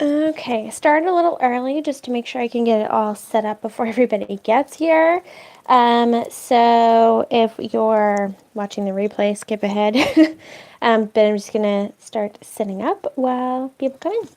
Okay, start a little early just to make sure I can get it all set up before everybody gets here. So if you're watching the replay, skip ahead. But I'm just gonna start setting up while people come in.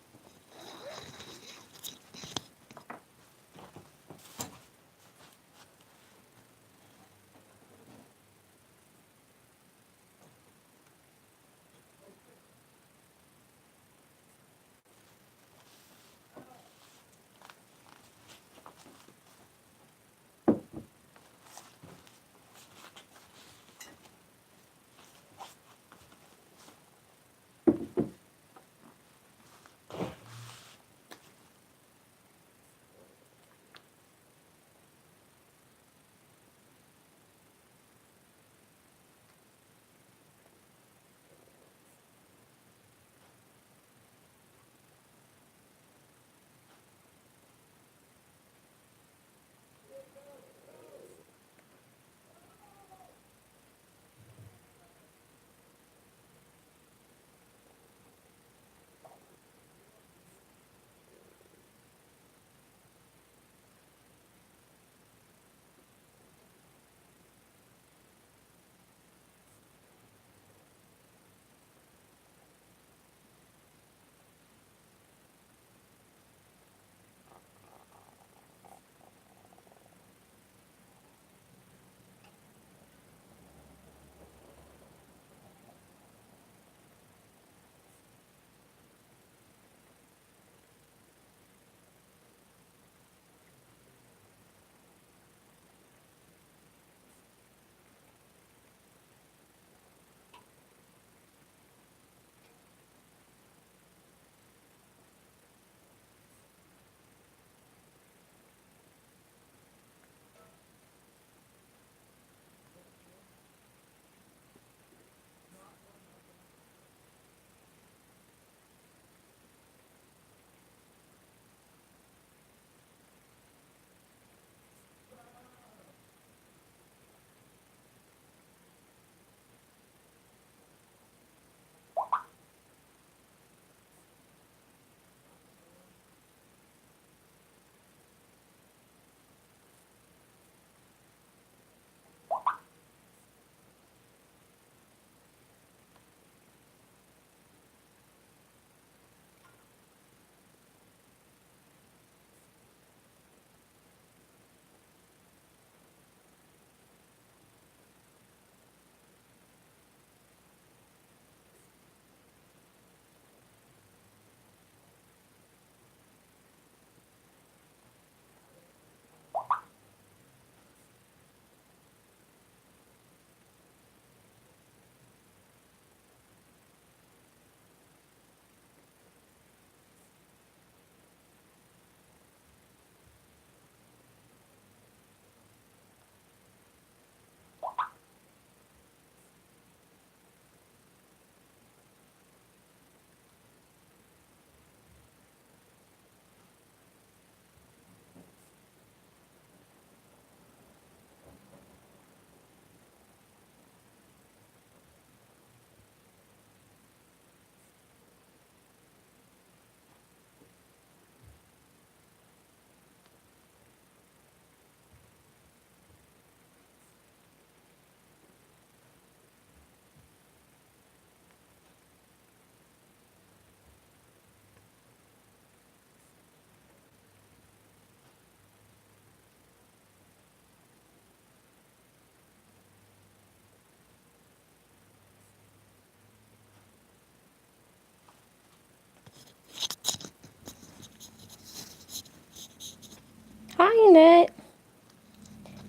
Hi, Annette.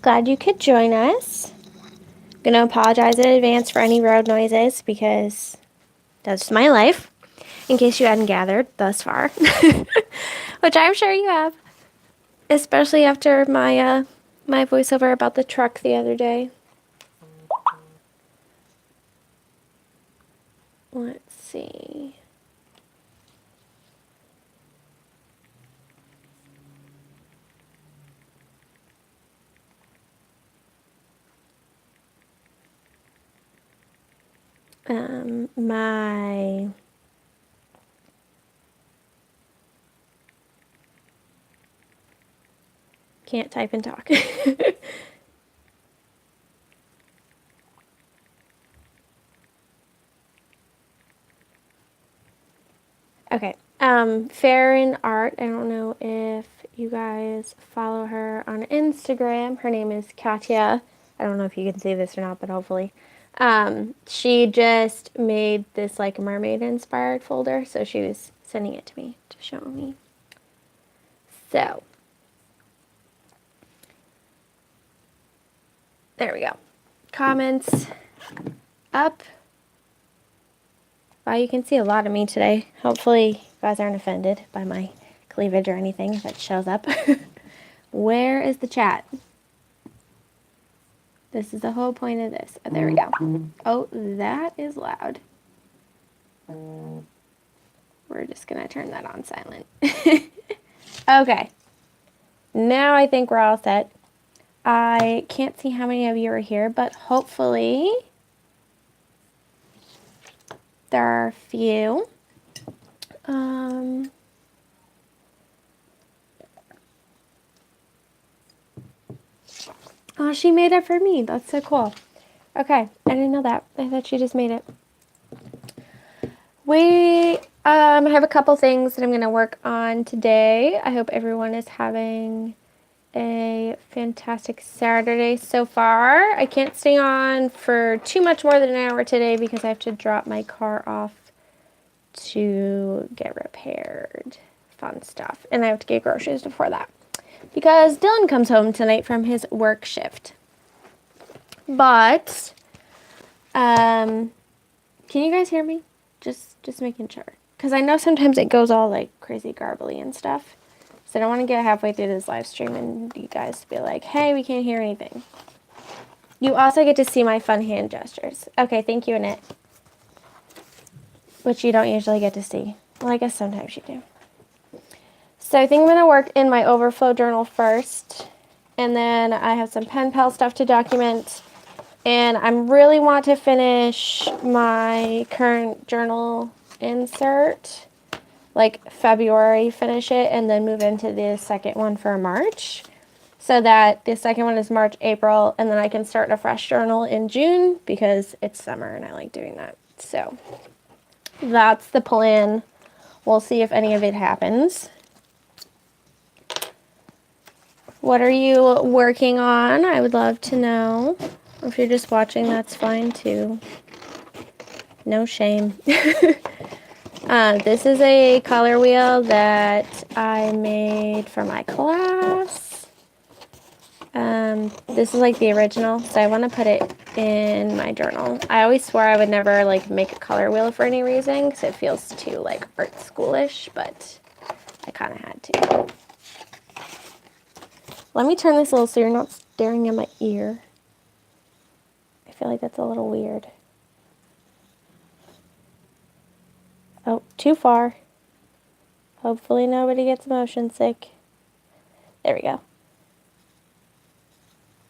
Glad you could join us. Gonna apologize in advance for any road noises because that's my life, in case you hadn't gathered thus far, which I'm sure you have, especially after my voiceover about the truck the other day. Let's see. My can't type and talk. Okay. Farron Art. I don't know if you guys follow her on Instagram. Her name is Katya. I don't know if you can see this or not, but hopefully. She just made this like mermaid inspired folder, so she was sending it to me to show me. So, there we go. Comments up. Wow, you can see a lot of me today. Hopefully you guys aren't offended by my cleavage or anything that shows up. Where is the chat? This is the whole point of this. Oh, there we go. Oh, that is loud. We're just going to turn that on silent. Okay. Now I think we're all set. I can't see how many of you are here, but hopefully there are a few. Oh, she made it for me. That's so cool. Okay, I didn't know that. I thought she just made it. We have a couple things that I'm going to work on today. I hope everyone is having a fantastic Saturday so far. I can't stay on for too much more than an hour today because I have to drop my car off to get repaired. Fun stuff. And I have to get groceries before that because Dylan comes home tonight from his work shift. But can you guys hear me? Just making sure, because I know sometimes it goes all like crazy garbly and stuff, so I don't want to get halfway through this live stream and you guys be like, hey, we can't hear anything. You also get to see my fun hand gestures. Okay, thank you, Annette. Which you don't usually get to see. Well, I guess sometimes you do. So I think I'm going to work in my overflow journal first, and then I have some pen pal stuff to document. And I really want to finish my current journal insert, like February, finish it, and then move into the second one for March. So that the second one is March, April, and then I can start a fresh journal in June because it's summer and I like doing that. So that's the plan. We'll see if any of it happens. What are you working on? I would love to know. If you're just watching, that's fine too. No shame. This is a color wheel that I made for my class. This is like the original, so I want to put it in my journal. I always swore I would never like make a color wheel for any reason because it feels too like art schoolish, but I kind of had to. Let me turn this a little so you're not staring at my ear. I feel like that's a little weird. Oh, too far. Hopefully nobody gets motion sick. There we go.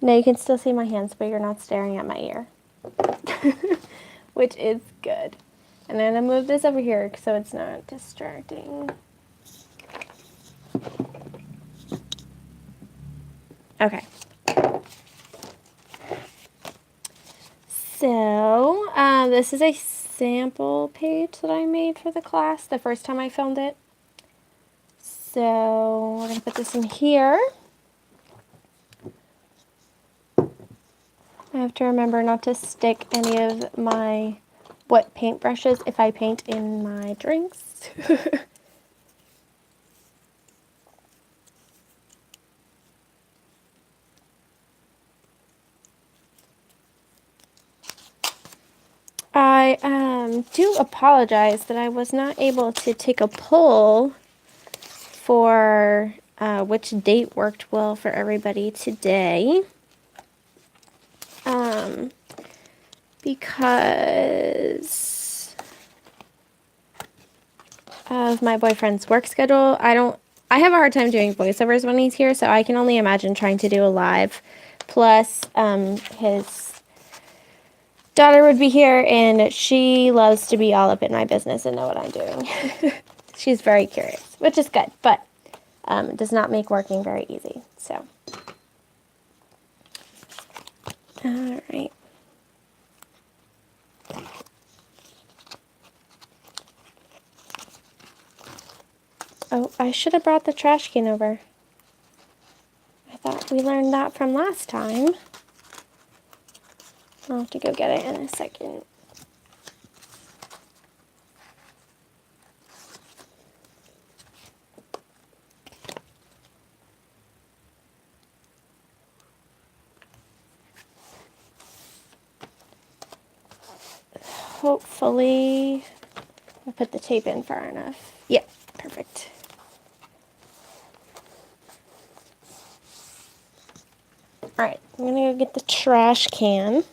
Now you can still see my hands, but you're not staring at my ear. Which is good. And then I'm going to move this over here so it's not distracting. Okay. So, this is a sample page that I made for the class the first time I filmed it. So, we're going to put this in here. I have to remember not to stick any of my wet paintbrushes if I paint in my drinks. I do apologize that I was not able to take a poll for which date worked well for everybody today. Because of my boyfriend's work schedule. I have a hard time doing voiceovers when he's here, so I can only imagine trying to do a live. Plus, his daughter would be here, and she loves to be all up in my business and know what I'm doing. She's very curious, which is good, but it does not make working very easy. So All right. Oh, I should have brought the trash can over. I thought we learned that from last time. I'll have to go get it in a second. Hopefully, I'll put the tape in far enough. Yep, perfect. Alright, I'm gonna go get the trash can.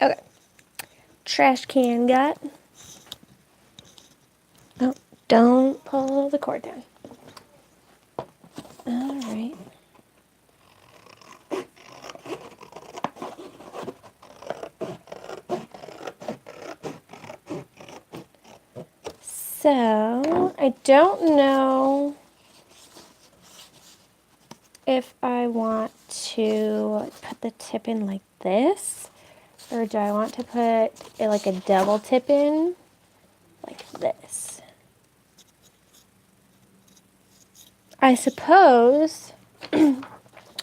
Okay. Trash can got. Oh, don't pull the cord down. Alright. So, I don't know if I want to put the tip in like this, or do I want to put it like a double tip in like this? I suppose I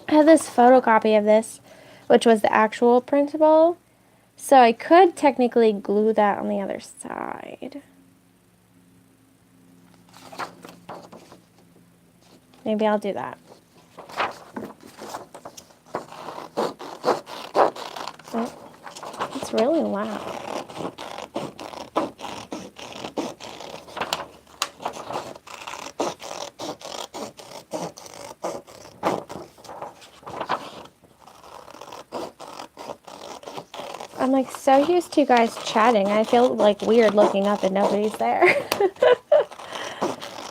have this photocopy of this, which was the actual printable, so I could technically glue that on the other side. Maybe I'll do that. Oh, it's really loud. I'm like so used to you guys chatting. I feel like weird looking up and nobody's there.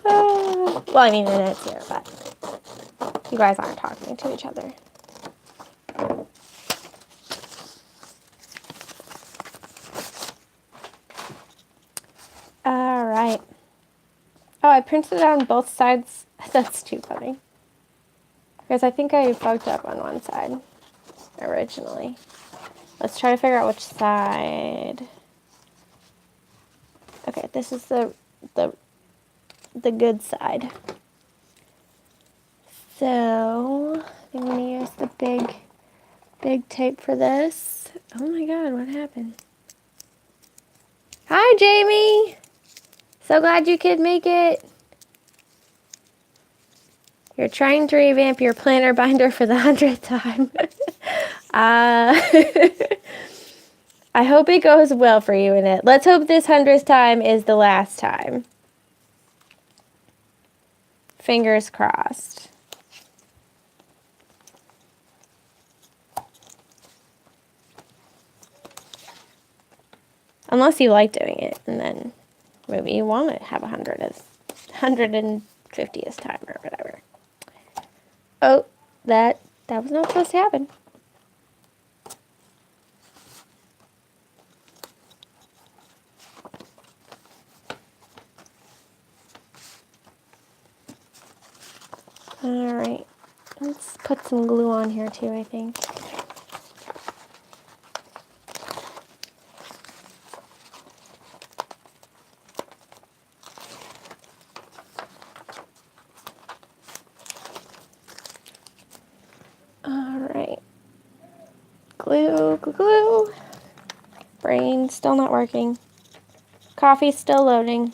Well, I mean, it's here, but you guys aren't talking to each other. All right. Oh, I printed it on both sides. That's too funny. Because I think I fucked up on one side originally. Let's try to figure out which side. Okay, this is the good side. So I'm gonna use the big tape for this. Oh my god, what happened? Hi, Jamie. So glad you could make it. You're trying to revamp your planner binder for the 100th time. I hope it goes well for you in it. Let's hope this 100th time is the last time. Fingers crossed. Unless you like doing it, and then maybe you want to have 150th time or whatever. Oh, that was not supposed to happen. All right, let's put some glue on here too, I think. All right, glue, glue, glue. Brain still not working. Coffee still loading.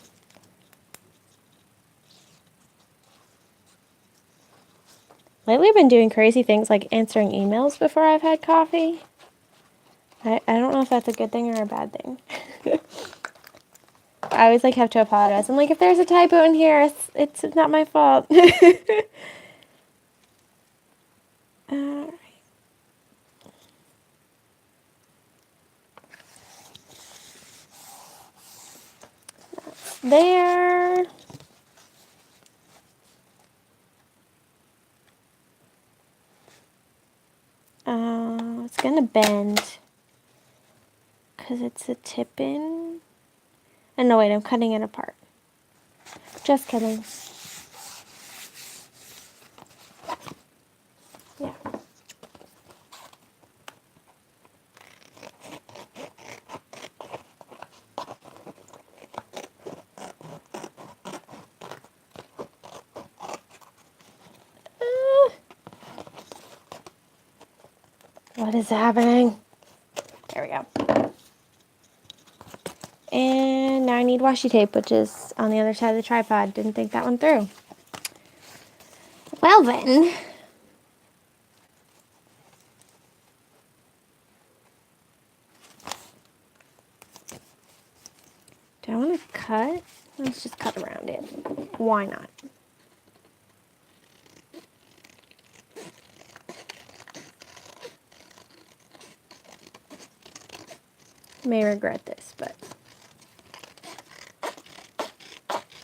Lately I've been doing crazy things like answering emails before I've had coffee. I don't know if that's a good thing or a bad thing. I always like have to apologize. I'm like, if there's a typo in here, it's not my fault. Alright. there. It's gonna bend because it's a tip-in. And no, wait, I'm cutting it apart. Just kidding. Yeah. What is happening? There we go. And now I need washi tape, which is on the other side of the tripod. Didn't think that one through. Well then. Do I want to cut? Let's just cut around it. Why not? May regret this, but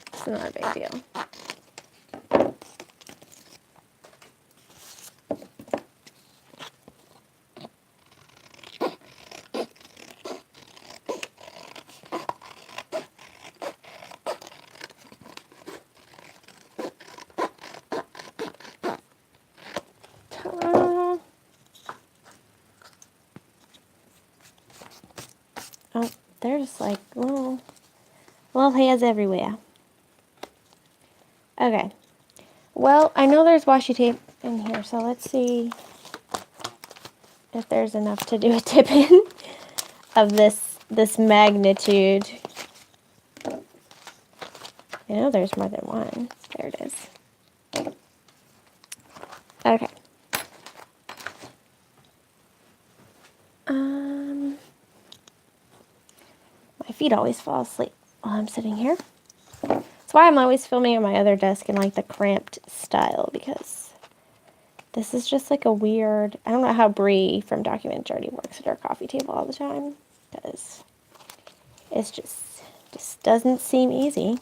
it's not a big deal. Ta-da. Oh, there's like little hairs everywhere. Okay. Well, I know there's washi tape in here, so let's see if there's enough to do a tip-in of this magnitude. I know there's more than one. There it is. Okay. My feet always fall asleep while I'm sitting here. That's why I'm always filming at my other desk in like the cramped style, because this is just like a weird, I don't know how Bree from Document Journey works at her coffee table all the time, because it's just doesn't seem easy.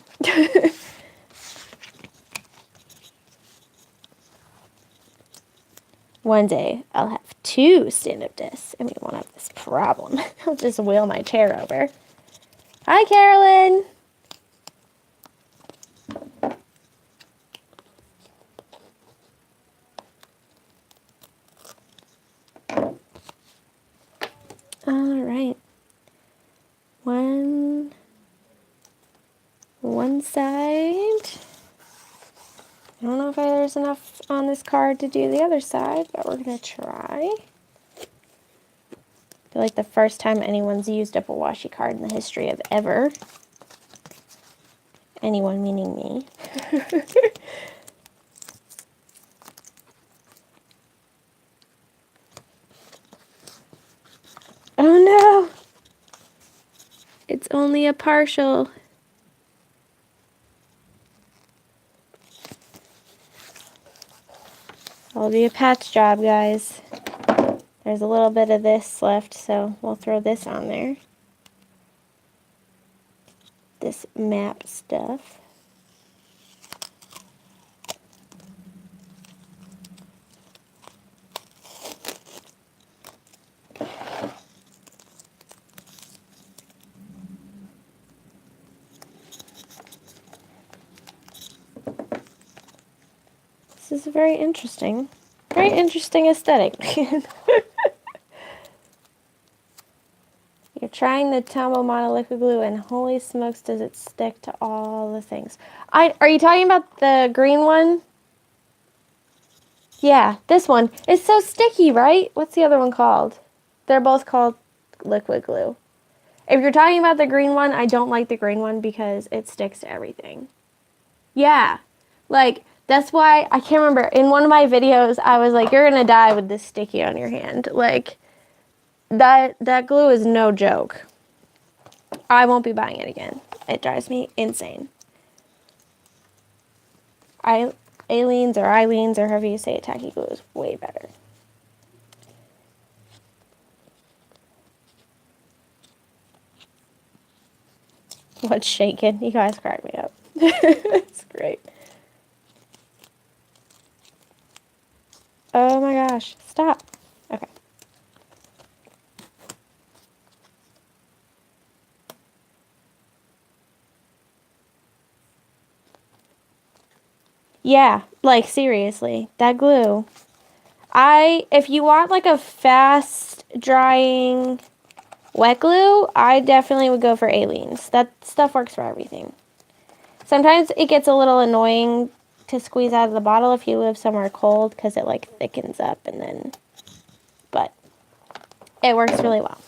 One day I'll have 2 stand-up desks and we won't have this problem. I'll just wheel my chair over. Hi, Carolyn. All right. One side. I don't know if there's enough on this card to do the other side, but we're going to try. I feel like the first time anyone's used up a washi card in the history of ever. Anyone meaning me. Oh no! It's only a partial. It'll be a patch job, guys. There's a little bit of this left, so we'll throw this on there. This map stuff. This is a very interesting aesthetic. You're trying the Tombow Mono liquid glue, and holy smokes, does it stick to all the things. Are you talking about the green one? Yeah, this one. It's so sticky, right? What's the other one called? They're both called liquid glue. If you're talking about the green one, I don't like the green one because it sticks to everything. Yeah, like, that's why, I can't remember, in one of my videos, I was like, you're gonna die with this sticky on your hand. Like, that glue is no joke. I won't be buying it again. It drives me insane. Aleene's or Eileen's, or however you say it, tacky glue is way better. What's shaking? You guys crack me up. It's great. Oh my gosh. Stop. Okay. Yeah, like seriously, that glue. If you want like a fast drying wet glue, I definitely would go for Aleene's. That stuff works for everything. Sometimes it gets a little annoying to squeeze out of the bottle if you live somewhere cold because it like thickens up and then, but it works really well.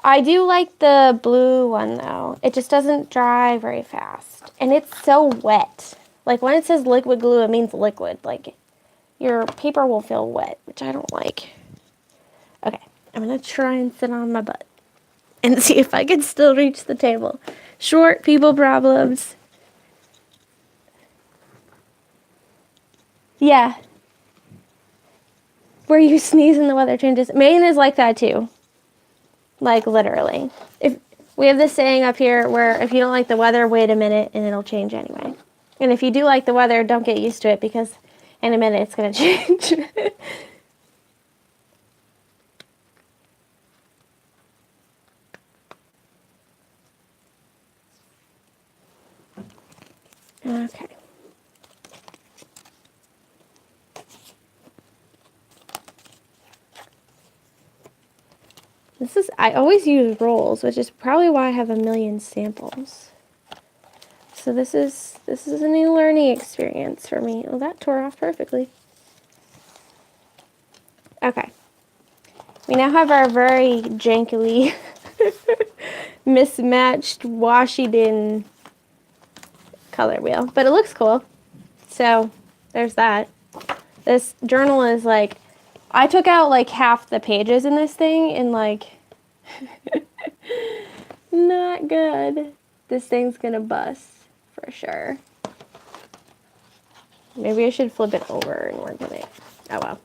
I do like the blue one though. It just doesn't dry very fast and it's so wet. Like when it says liquid glue, it means liquid. Like your paper will feel wet, which I don't like. Okay, I'm gonna try and sit on my butt and see if I can still reach the table. Short people problems. Yeah. Where you sneeze and the weather changes. Maine is like that too. Like literally. If we have this saying up here where if you don't like the weather, wait a minute and it'll change anyway. And if you do like the weather, don't get used to it because in a minute it's gonna change. Okay. I always use rolls, which is probably why I have a million samples. So this is a new learning experience for me. Oh, that tore off perfectly. Okay. We now have our very jankily mismatched washi-din color wheel, but it looks cool. So there's that. This journal is like, I took out like half the pages in this thing and like, not good. This thing's gonna bust for sure. Maybe I should flip it over and work on it. Oh well.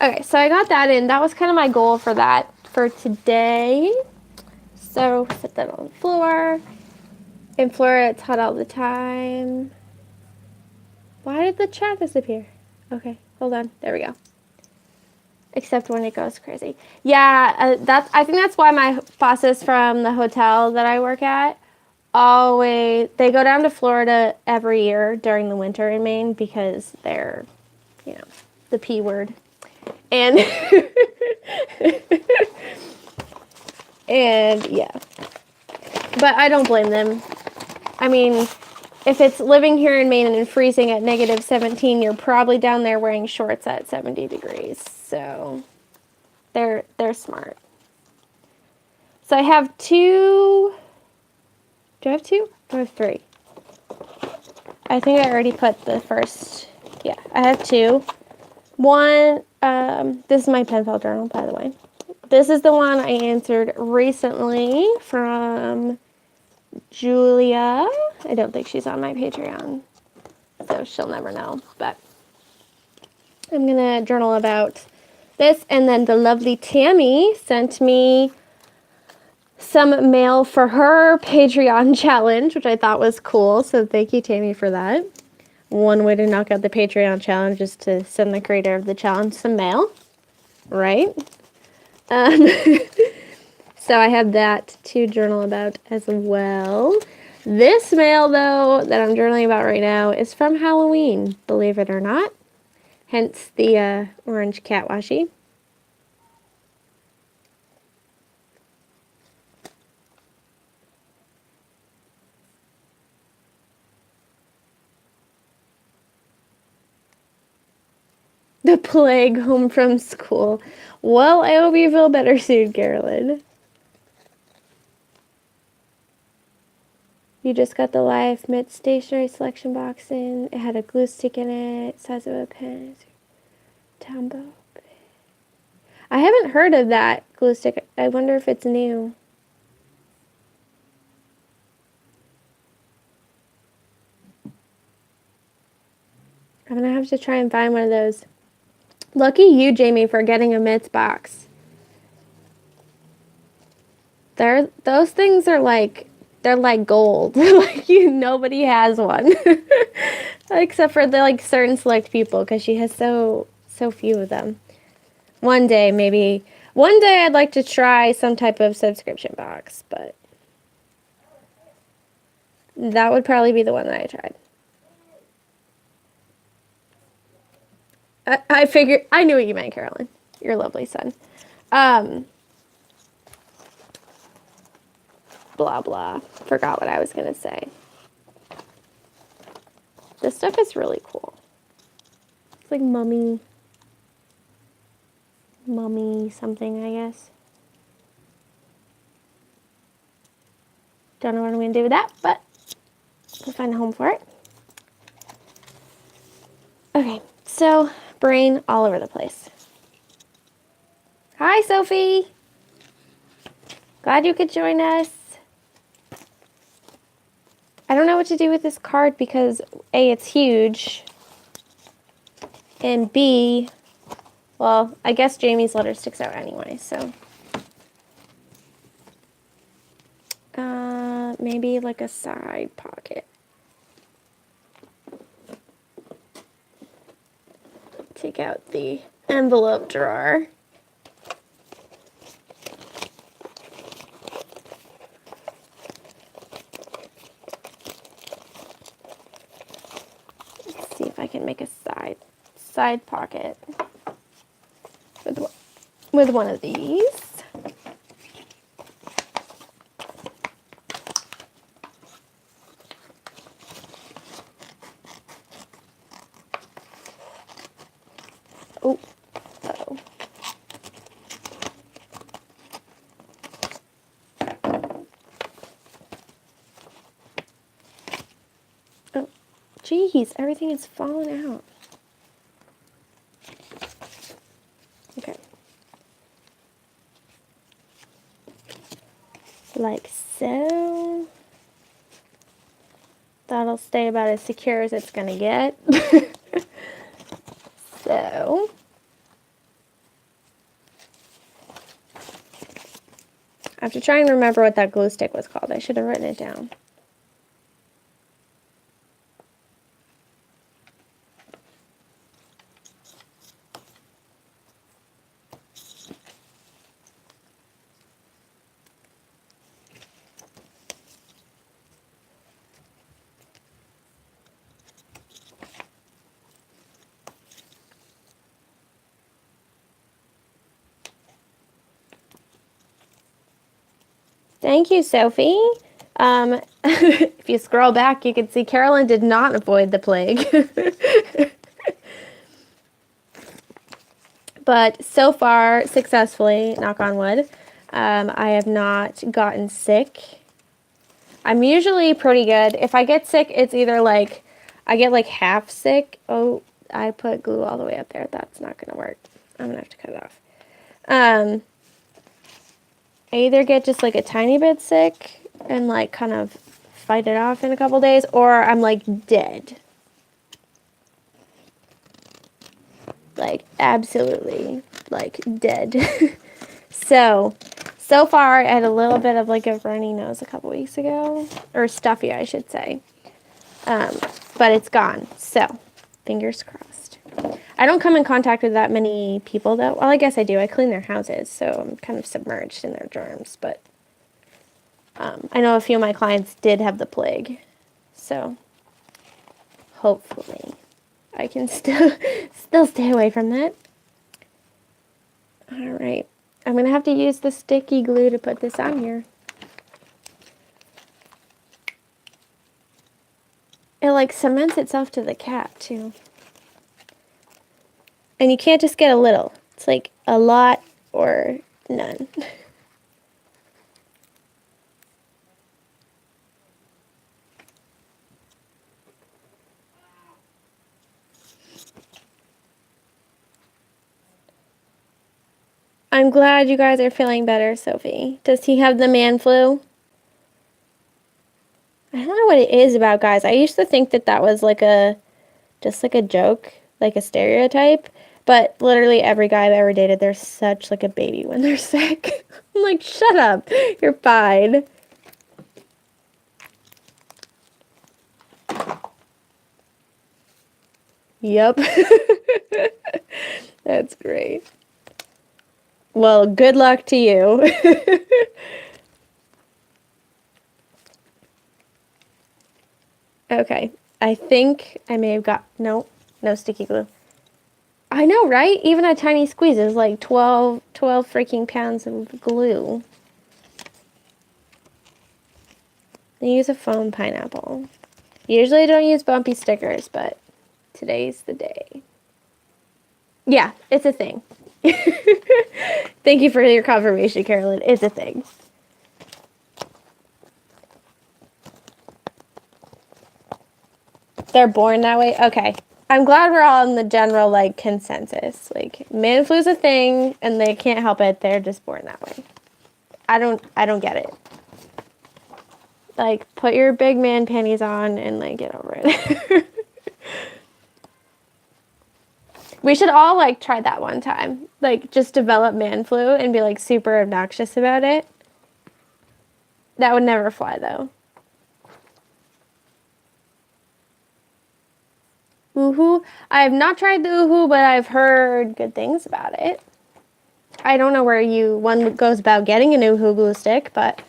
Okay, so I got that in. That was kind of my goal for that for today. So set that on the floor. In Florida, it's hot all the time. Why did the chat disappear? Okay, hold on. There we go. Except when it goes crazy. Yeah, I think that's why my bosses from the hotel that I work at they go down to Florida every year during the winter in Maine because they're, the P word. And and yeah. But I don't blame them. I mean, if it's living here in Maine and freezing at -17, you're probably down there wearing shorts at 70 degrees. So they're smart. So I have two. Do I have two? I have three. I think I already put the first. Yeah, I have two. One, this is my pen pal journal, by the way. This is the one I answered recently from Julia. I don't think she's on my Patreon, so she'll never know. But I'm going to journal about this. And then the lovely Tammy sent me some mail for her Patreon challenge, which I thought was cool. So thank you, Tammy, for that. One way to knock out the Patreon challenge is to send the creator of the challenge some mail, right? So I have that to journal about as well. This mail, though, that I'm journaling about right now is from Halloween, believe it or not. Hence the orange cat washi. The plague home from school. Well, I hope you feel better soon, Carolyn. You just got the Live Mint stationery selection box in. It had a glue stick in it, size of a pen. Tombow. I haven't heard of that glue stick. I wonder if it's new. I'm gonna have to try and find one of those. Lucky you, Jamie, for getting a Mitts box. Those things are like, they're like gold. Like nobody has one. Except for the like certain select people, because she has so few of them. One day I'd like to try some type of subscription box, but that would probably be the one that I tried. I figured, I knew what you meant, Carolyn. Your lovely son. Blah, blah. Forgot what I was going to say. This stuff is really cool. It's like mummy something, I guess. Don't know what I'm going to do with that, but we'll find a home for it. Okay, so brain all over the place. Hi, Sophie. Glad you could join us. I don't know what to do with this card because A, it's huge, and B, well, I guess Jamie's letter sticks out anyway, so. Maybe like a side pocket. Take out the envelope drawer. Let's see if I can make a side pocket with one of these. Oh, uh-oh. Oh, geez, everything is falling out. Okay. Like so. That'll stay about as secure as it's gonna get. So. I have to try and remember what that glue stick was called. I should have written it down. Thank you, Sophie. If you scroll back, you can see Carolyn did not avoid the plague. But so far, successfully, knock on wood, I have not gotten sick. I'm usually pretty good. If I get sick, it's either like, I get like half sick. Oh, I put glue all the way up there. That's not going to work. I'm going to have to cut it off. I either get just like a tiny bit sick and like kind of fight it off in a couple days, or I'm like dead. Like absolutely like dead. So far I had a little bit of like a runny nose a couple weeks ago, or stuffy I should say. But it's gone. So fingers crossed. I don't come in contact with that many people though. Well, I guess I do. I clean their houses, so I'm kind of submerged in their germs, but I know a few of my clients did have the plague. So hopefully I can still stay away from that. All right. I'm going to have to use the sticky glue to put this on here. It like cements itself to the cap too. And you can't just get a little. It's like a lot or none. I'm glad you guys are feeling better, Sophie. Does he have the man flu? I don't know what it is about guys. I used to think that that was like just like a joke, like a stereotype. But literally every guy I've ever dated, they're such like a baby when they're sick. I'm like, shut up. You're fine. Yep. That's great. Well, good luck to you. Okay. I think I may have got... No sticky glue. I know, right? Even a tiny squeeze is like 12 freaking pounds of glue. I use a foam pineapple. Usually I don't use bumpy stickers, but today's the day. Yeah, it's a thing. Thank you for your confirmation, Carolyn. It's a thing. They're born that way? Okay. I'm glad we're all in the general, like, consensus. Like, man flu's a thing, and they can't help it. They're just born that way. I don't get it. Like, put your big man panties on and, like, get over it. We should all, like, try that one time. Like, just develop man flu and be, like, super obnoxious about it. That would never fly, though. Oohoo. I have not tried the oohoo, but I've heard good things about it. I don't know where one goes about getting an oohoo glue stick, but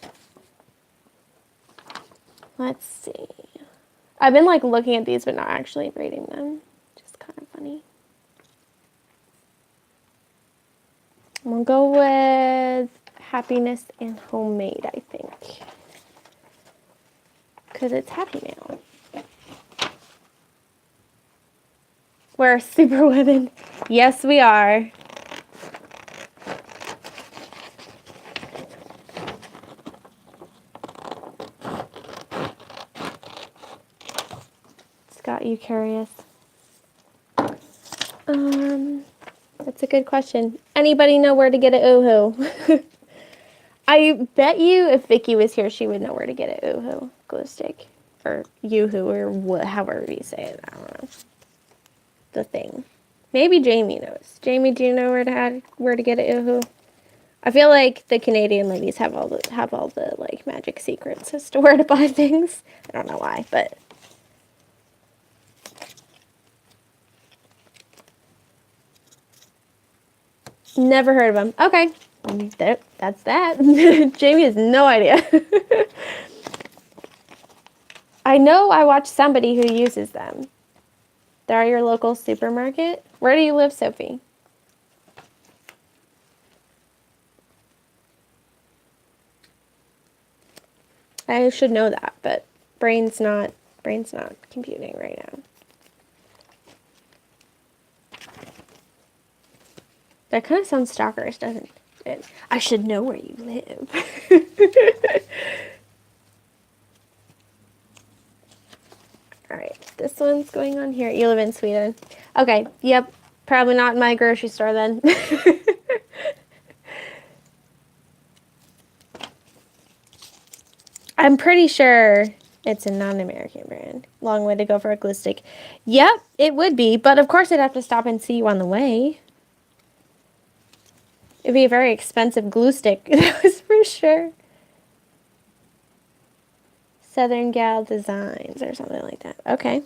let's see. I've been like looking at these but not actually reading them. Just kind of funny. We'll go with happiness and homemade, I think. Because it's happy now. We're super women. Yes, we are. Got you curious? That's a good question. Anybody know where to get a oohoo? I bet you if Vicky was here, she would know where to get a oohoo glue stick. Or yoo-hoo, or however you say it. I don't know. The thing. Maybe Jamie knows. Jamie, do you know where to get a oohoo? I feel like the Canadian ladies have all the like magic secrets as to where to buy things. I don't know why, but never heard of them. Okay. That's that. Jamie has no idea. I know I watched somebody who uses them. They're your local supermarket. Where do you live, Sophie? I should know that, but brain's not computing right now. That kind of sounds stalkerish, doesn't it? I should know where you live. Alright, this one's going on here. You live in Sweden. Okay, yep. Probably not in my grocery store then. I'm pretty sure it's a non-American brand. Long way to go for a glue stick. Yep, it would be, but of course I'd have to stop and see you on the way. It'd be a very expensive glue stick, that was for sure. Southern Gal Designs or something like that. Okay.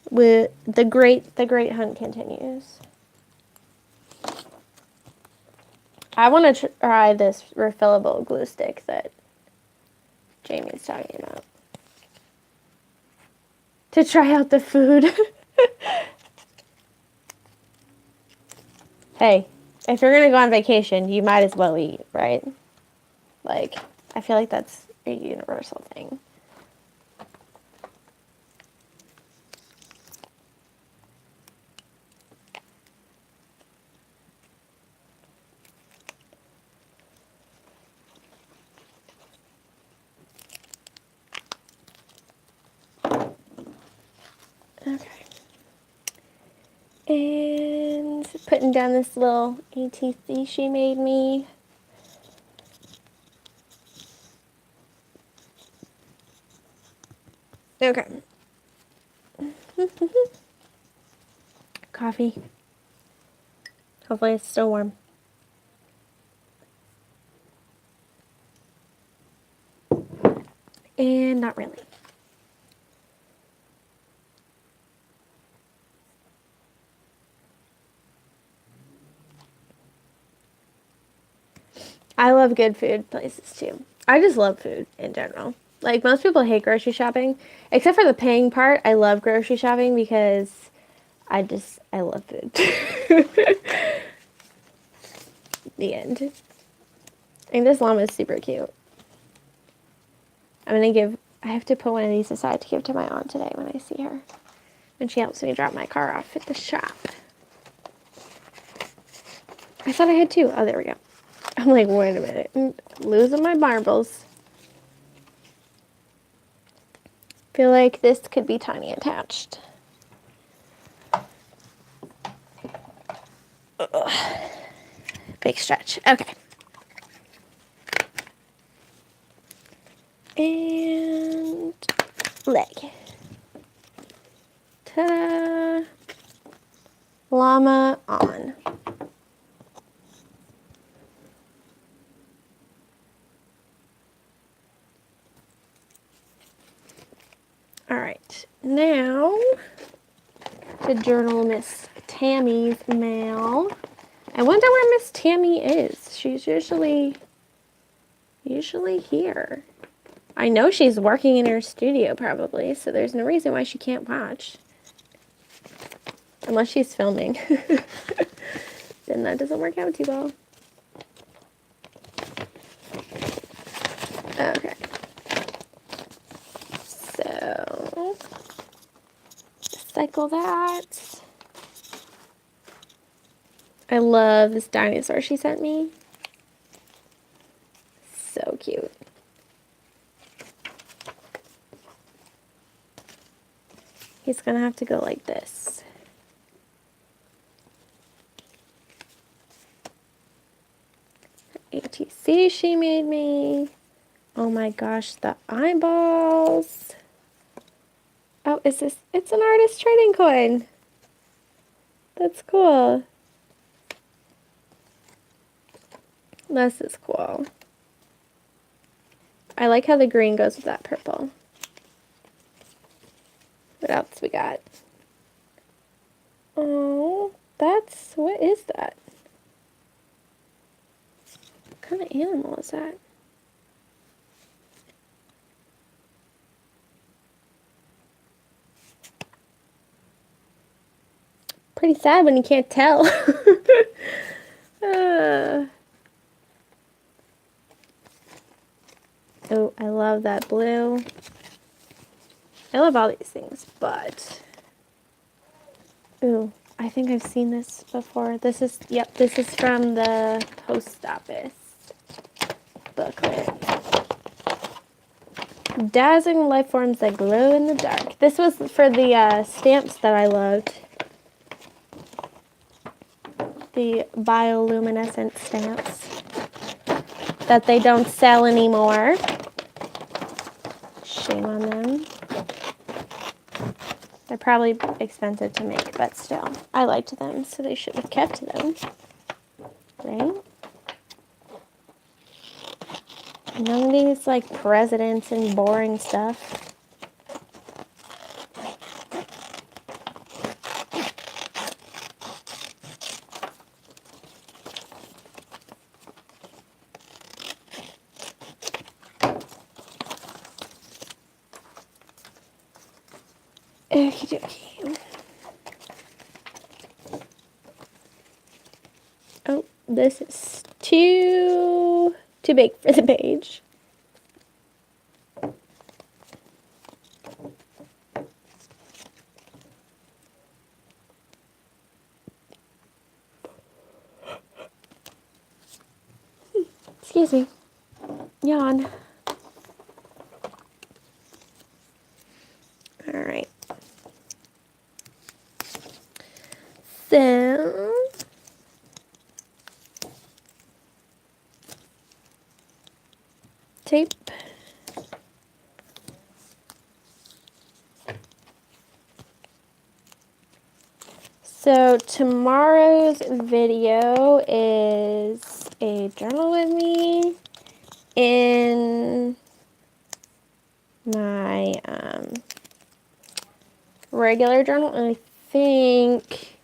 With the great hunt continues. I want to try this refillable glue stick that Jamie's talking about. To try out the food. Hey, if you're gonna go on vacation, you might as well eat, right? Like, I feel like that's a universal thing. Okay. And putting down this little ATC she made me. Okay. Coffee. Hopefully it's still warm. And not really. I love good food places too. I just love food in general. Like most people hate grocery shopping, except for the paying part. I love grocery shopping because I love food. The end. And this llama is super cute. I have to put one of these aside to give to my aunt today when I see her. And she helps me drop my car off at the shop. I thought I had two. Oh, there we go. I'm like, wait a minute. I'm losing my marbles. Feel like this could be tiny attached. Ugh. Big stretch. Okay. And leg. Ta-da! Llama on. All right. Now to journal Miss Tammy's mail. I wonder where Miss Tammy is. She's usually here. I know she's working in her studio probably, so there's no reason why she can't watch. Unless she's filming. Then that doesn't work out too well. Okay. So, cycle that. I love this dinosaur she sent me. So cute. He's gonna have to go like this. ATC she made me. Oh my gosh, the eyeballs. Oh, it's an artist trading coin. That's cool. This is cool. I like how the green goes with that purple. What else we got? Oh, what is that? What kind of animal is that? Pretty sad when you can't tell. Oh, I love that blue. I love all these things, but... Ooh, I think I've seen this before. This is from the post office booklet. Dazzling life forms that glow in the dark. This was for the stamps that I loved. The bioluminescent stamps that they don't sell anymore. Shame on them. They're probably expensive to make, but still, I liked them, so they should have kept them, right? None of these, like, presidents and boring stuff. Okie dokie. Oh, this is too big for the page. Excuse me. Yawn. All right. So, tape. So tomorrow's video is a journal with me in my regular journal, and I think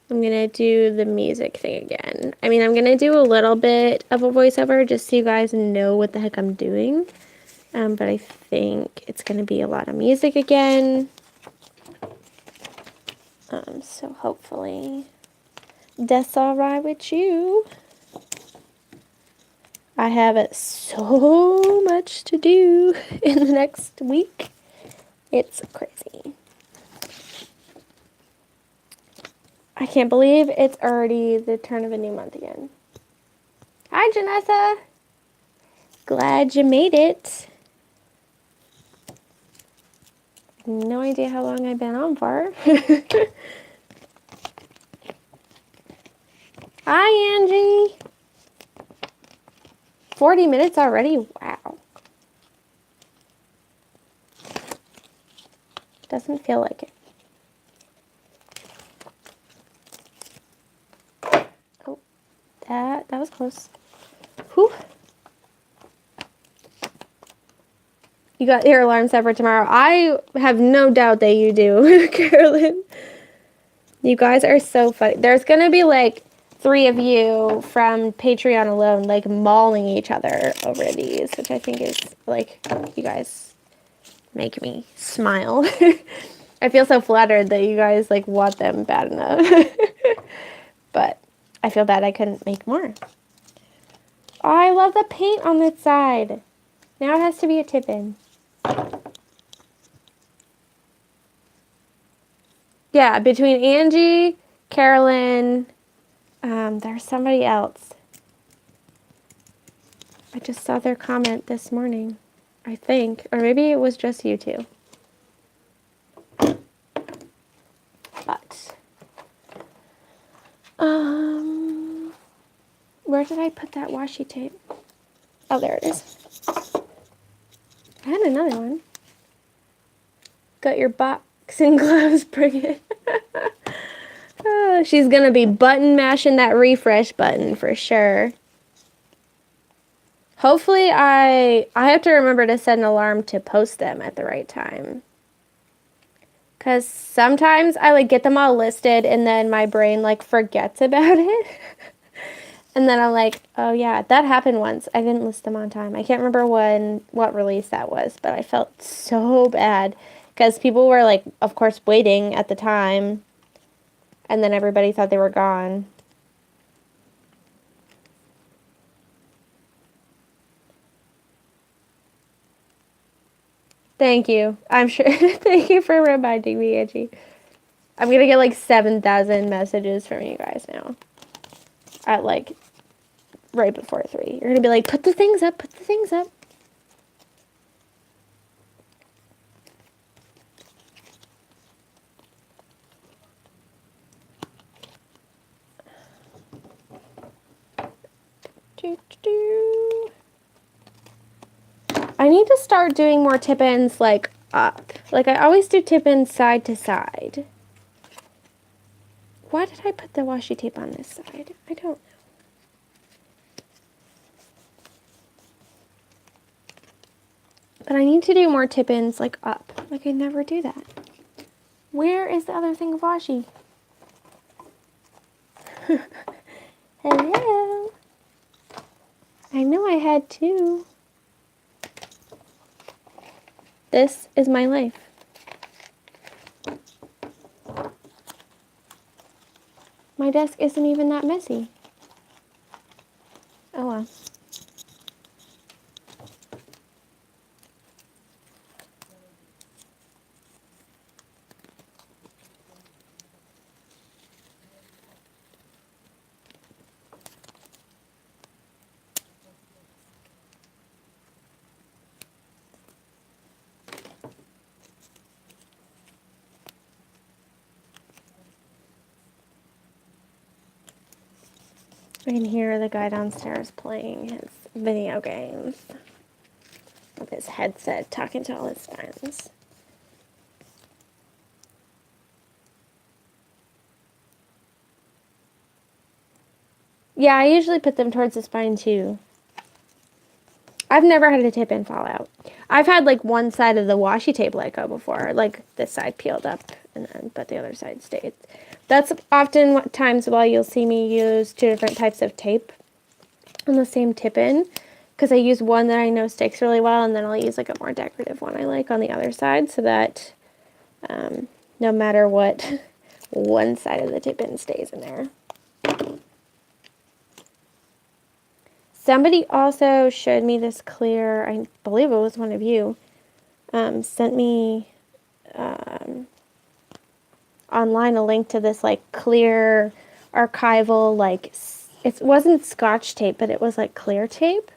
I'm gonna do the music thing again. I mean, I'm gonna do a little bit of a voiceover just so you guys know what the heck I'm doing, but I think it's gonna be a lot of music again. So hopefully that's all right with you. I have so much to do in the next week. It's crazy. I can't believe it's already the turn of a new month again. Hi, Janessa. Glad you made it. No idea how long I've been on for. Hi, Angie. 40 minutes already? Wow. Doesn't feel like it. Oh, that was close. Whew. You got your alarm set for tomorrow. I have no doubt that you do, Carolyn. You guys are so funny. There's going to be like 3 of you from Patreon alone, like mauling each other over these, which I think is like, you guys make me smile. I feel so flattered that you guys like want them bad enough. But I feel bad I couldn't make more. Oh, I love the paint on this side. Now it has to be a tip-in. Yeah, between Angie, Carolyn, there's somebody else. I just saw their comment this morning, I think. Or maybe it was just you two. But, where did I put that washi tape? Oh, there it is. I had another one. Got your boxing gloves, bring it. Oh, she's gonna be button mashing that refresh button for sure. Hopefully I have to remember to set an alarm to post them at the right time. Because sometimes I like get them all listed and then my brain like forgets about it. And then I'm like, oh yeah, that happened once. I didn't list them on time. I can't remember what release that was, but I felt so bad because people were like, of course, waiting at the time. And then everybody thought they were gone. Thank you. I'm sure. Thank you for reminding me, Angie. I'm going to get like 7,000 messages from you guys now. At like right before 3. You're going to be like, put the things up, put the things up. I need to start doing more tip-ins like up. Like I always do tip-ins side to side. Why did I put the washi tape on this side? I don't know. But I need to do more tip-ins like up. Like I never do that. Where is the other thing of washi? Hello. I know I had 2. This is my life. My desk isn't even that messy. Oh well. I can hear the guy downstairs playing his video games with his headset, talking to all his friends. Yeah, I usually put them towards the spine too. I've never had a tip-in fall out. I've had like one side of the washi tape let go before, like this side peeled up, and then but the other side stayed. That's often what times while you'll see me use two different types of tape on the same tip-in, because I use one that I know sticks really well, and then I'll use like a more decorative one I like on the other side, so that no matter what, one side of the tip-in stays in there. Somebody also showed me this clear, I believe it was one of you, sent me online a link to this like clear archival, like it wasn't scotch tape, but it was like clear tape.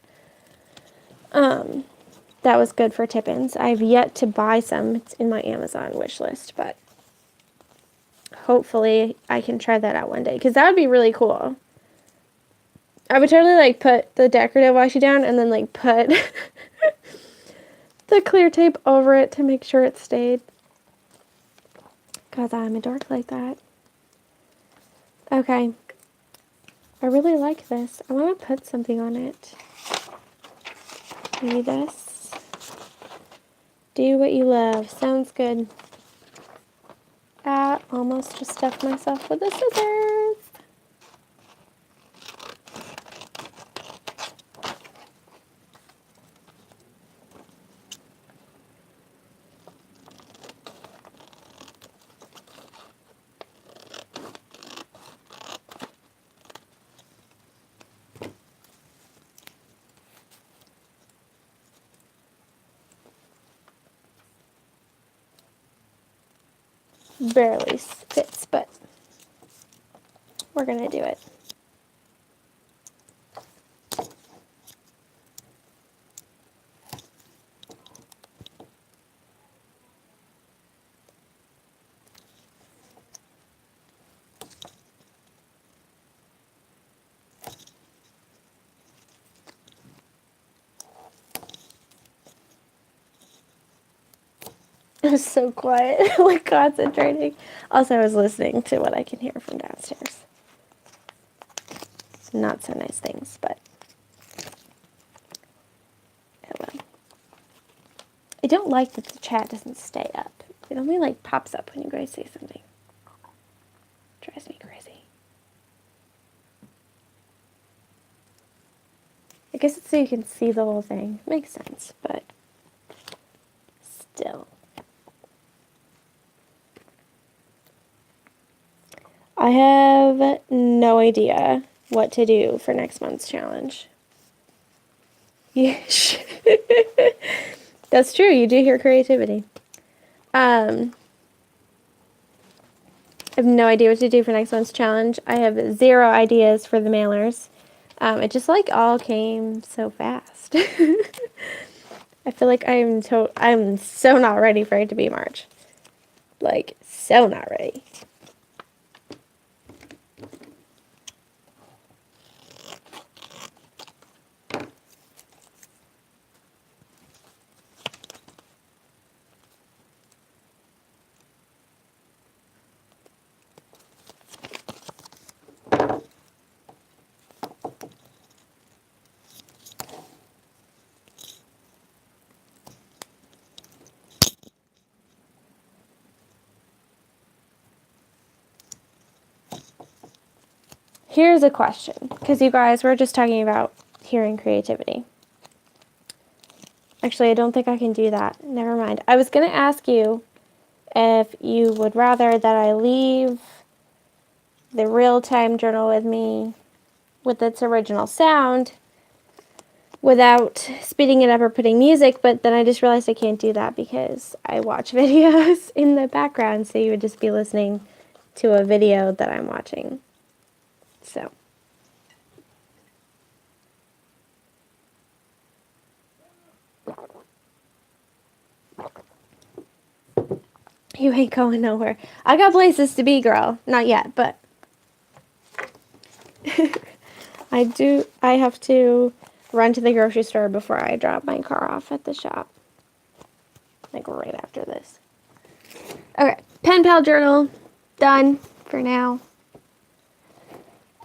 That was good for tip-ins. I've yet to buy some. It's in my Amazon wish list, but hopefully I can try that out one day, because that would be really cool. I would totally like put the decorative washi down and then like put the clear tape over it to make sure it stayed, because I'm a dork like that. Okay. I really like this. I want to put something on it. Maybe this. Do what you love. Sounds good. Ah, almost just stuffed myself with the scissors. Barely fits, but we're gonna do it. It was so quiet, like concentrating. Also, I was listening to what I can hear from downstairs. Not so nice things, but oh well. I don't like that the chat doesn't stay up. It only like pops up when you guys say something. Drives me crazy. I guess it's so you can see the whole thing. Makes sense, but still. I have no idea what to do for next month's challenge. Yes. That's true. You do hear creativity. I have no idea what to do for next month's challenge. I have 0 ideas for the mailers. It just like all came so fast. I feel like I'm so not ready for it to be March. Like, so not ready. Here's a question, because you guys were just talking about hearing creativity. Actually, I don't think I can do that. Never mind. I was going to ask you if you would rather that I leave the real-time journal with me with its original sound without speeding it up or putting music, but then I just realized I can't do that because I watch videos in the background, so you would just be listening to a video that I'm watching. So. You ain't going nowhere. I got places to be, girl. Not yet, but I have to run to the grocery store before I drop my car off at the shop. Like right after this. Okay, pen pal journal done for now.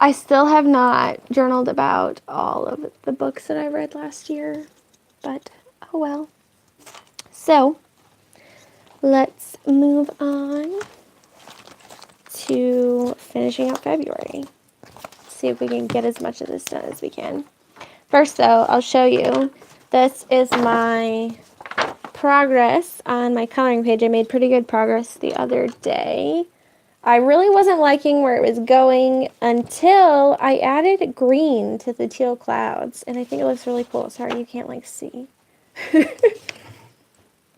I still have not journaled about all of the books that I read last year, but oh well. So, let's move on to finishing up February. See if we can get as much of this done as we can. First though, I'll show you. This is my progress on my coloring page. I made pretty good progress the other day. I really wasn't liking where it was going until I added green to the teal clouds, and I think it looks really cool. Sorry, you can't like see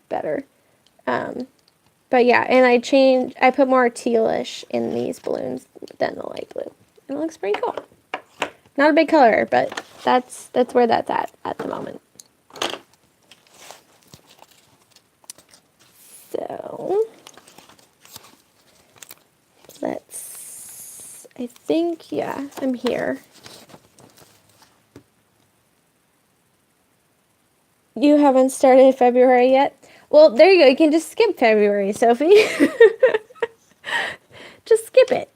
better. But yeah, and I put more tealish in these balloons than the light blue, and it looks pretty cool. Not a big color, but that's where that's at the moment. So I think, yeah, I'm here. You haven't started February yet? Well, there you go. You can just skip February, Sophie. Just skip it.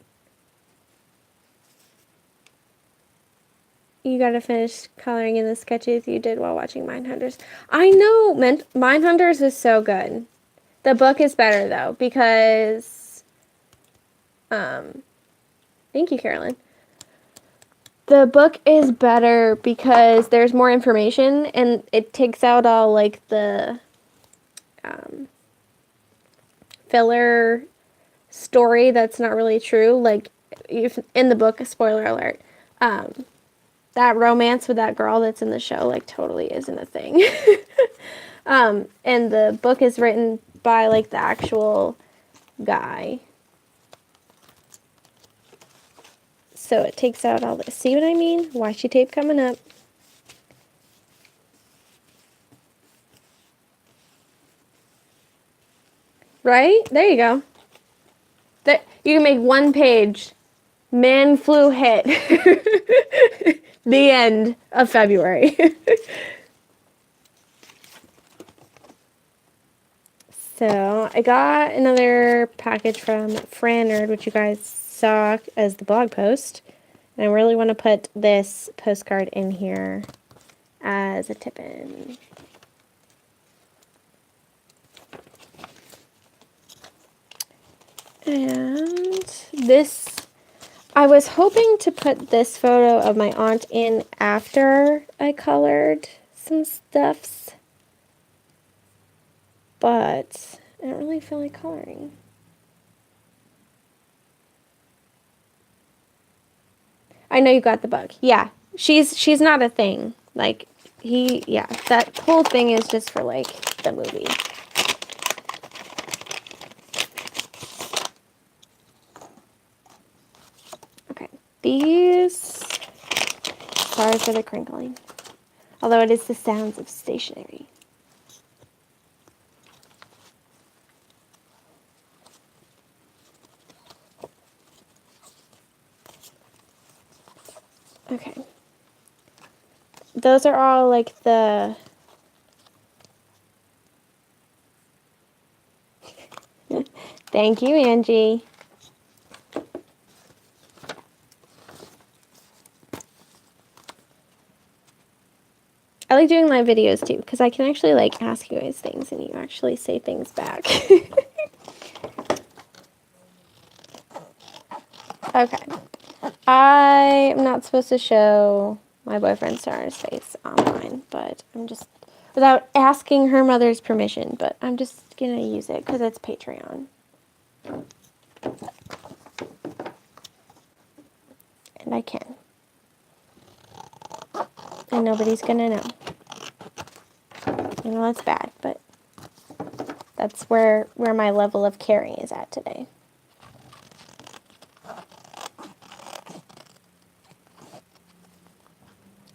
You gotta finish coloring in the sketches you did while watching Mindhunters. I know, Mindhunters is so good. The book is better, though, because... thank you, Carolyn. The book is better because there's more information, and it takes out all, like, the filler story that's not really true. Like, in the book, spoiler alert, that romance with that girl that's in the show, like, totally isn't a thing. And the book is written by, like, the actual guy. So it takes out all this. See what I mean? Washi tape coming up. Right? There you go. You can make one page. Man flu hit. The end of February. So I got another package from Frannerd, which you guys saw as the blog post. And I really want to put this postcard in here as a tip-in. And this, I was hoping to put this photo of my aunt in after I colored some stuffs, but I don't really feel like coloring. I know you got the book. Yeah, she's not a thing. Like, yeah, that whole thing is just for, like, the movie. Okay, these, sorry for the crinkling, although it is the sounds of stationery. Okay. Those are all like the... Thank you, Angie. I like doing live videos too, because I can actually like ask you guys things and you actually say things back. Okay. I am not supposed to show my boyfriend Sarah's face online, but I'm just, without asking her mother's permission, but I'm just going to use it because it's Patreon. And I can. And nobody's going to know. I know that's bad, but that's where my level of caring is at today.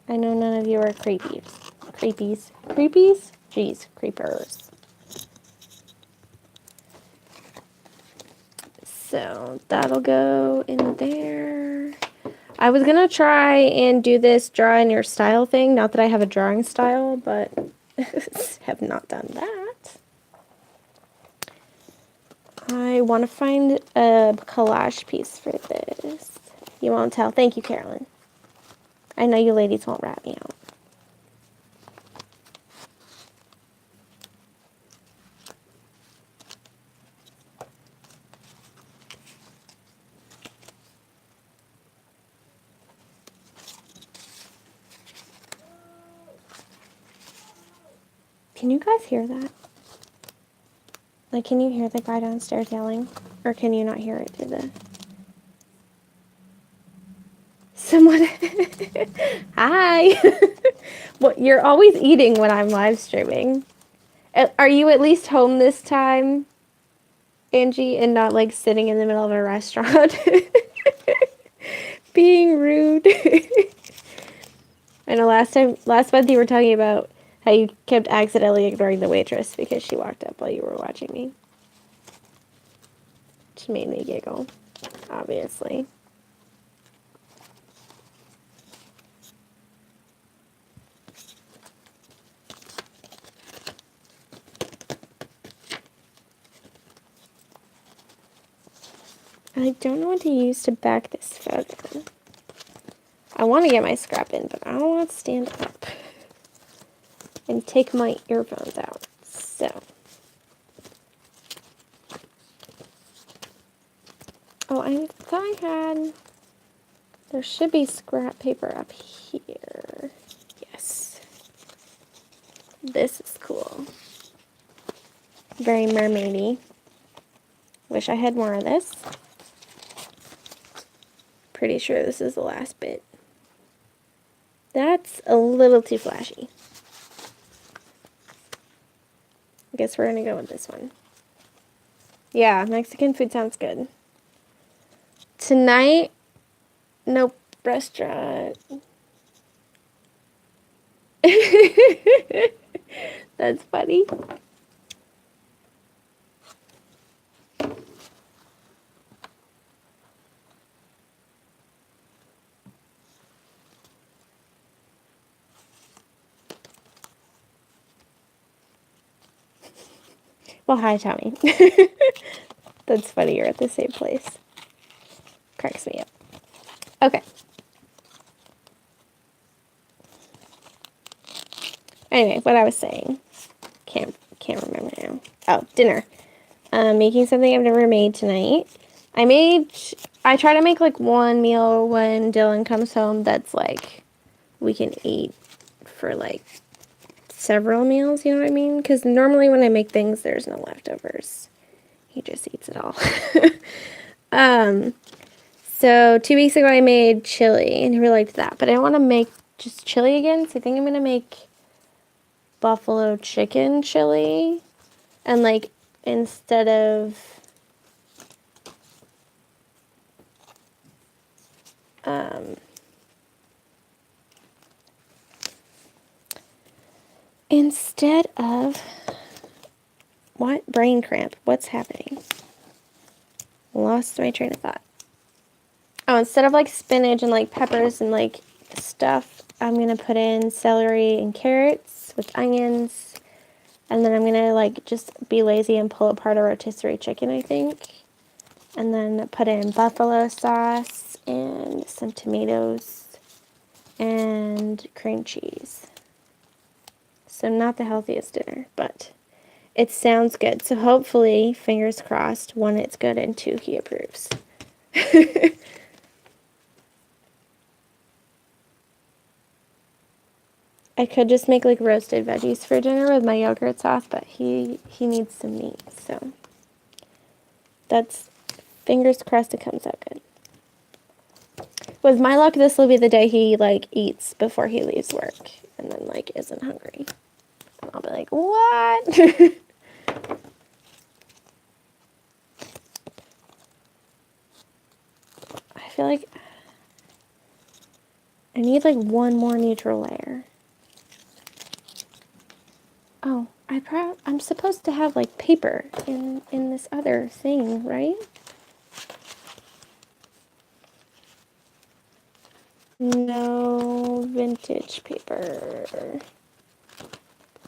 I know none of you are creepies. Creepies? Creepies? Jeez, creepers. So that'll go in there. I was gonna try and do this draw in your style thing. Not that I have a drawing style, but have not done that. I want to find a collage piece for this. You won't tell. Thank you, Carolyn. I know you ladies won't rat me out. Can you guys hear that? Like, can you hear the guy downstairs yelling? Or can you not hear it through the... Someone... Hi! Well, you're always eating when I'm live streaming. Are you at least home this time, Angie, and not, like, sitting in the middle of a restaurant? Being rude. I know last month you were talking about how you kept accidentally ignoring the waitress because she walked up while you were watching me. Which made me giggle, obviously. I don't know what to use to back this photo. I want to get my scrap in, but I don't want to stand up and take my earphones out. So, oh, I thought I had, there should be scrap paper up here. Yes. This is cool. Very mermaidy. Wish I had more of this. Pretty sure this is the last bit. That's a little too flashy. I guess we're gonna go with this one. Yeah, Mexican food sounds good. Tonight, nope, restaurant. That's funny. Well, hi, Tommy. That's funny, you're at the same place. Cracks me up. Okay. Anyway, what I was saying. Can't remember now. Oh, dinner. Making something I've never made tonight. I try to make like one meal when Dylan comes home that's like we can eat for like several meals, you know what I mean? Because normally when I make things, there's no leftovers. He just eats it all. So 2 weeks ago I made chili, and he really liked that. But I don't want to make just chili again, so I think I'm going to make buffalo chicken chili. And like, instead of... What? Brain cramp. What's happening? Lost my train of thought. Oh, instead of like spinach and like peppers and like stuff, I'm going to put in celery and carrots with onions. And then I'm going to like just be lazy and pull apart a rotisserie chicken, I think. And then put in buffalo sauce and some tomatoes and cream cheese. So not the healthiest dinner, but it sounds good. So hopefully, fingers crossed, 1, it's good, and 2, he approves. I could just make like roasted veggies for dinner with my yogurt sauce, but he needs some meat, so that's fingers crossed it comes out good. With my luck, this will be the day he like eats before he leaves work and then like isn't hungry. And I'll be like, what? I feel like I need like one more neutral layer. Oh, I'm supposed to have like paper in this other thing, right? No vintage paper.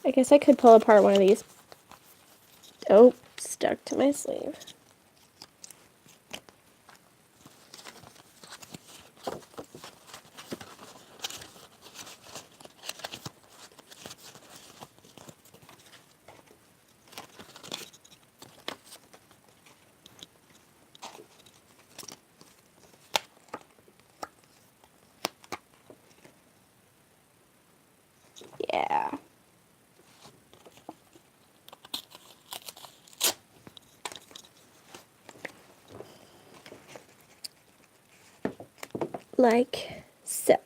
I guess I could pull apart one of these. Oh, stuck to my sleeve. Yeah. Like so.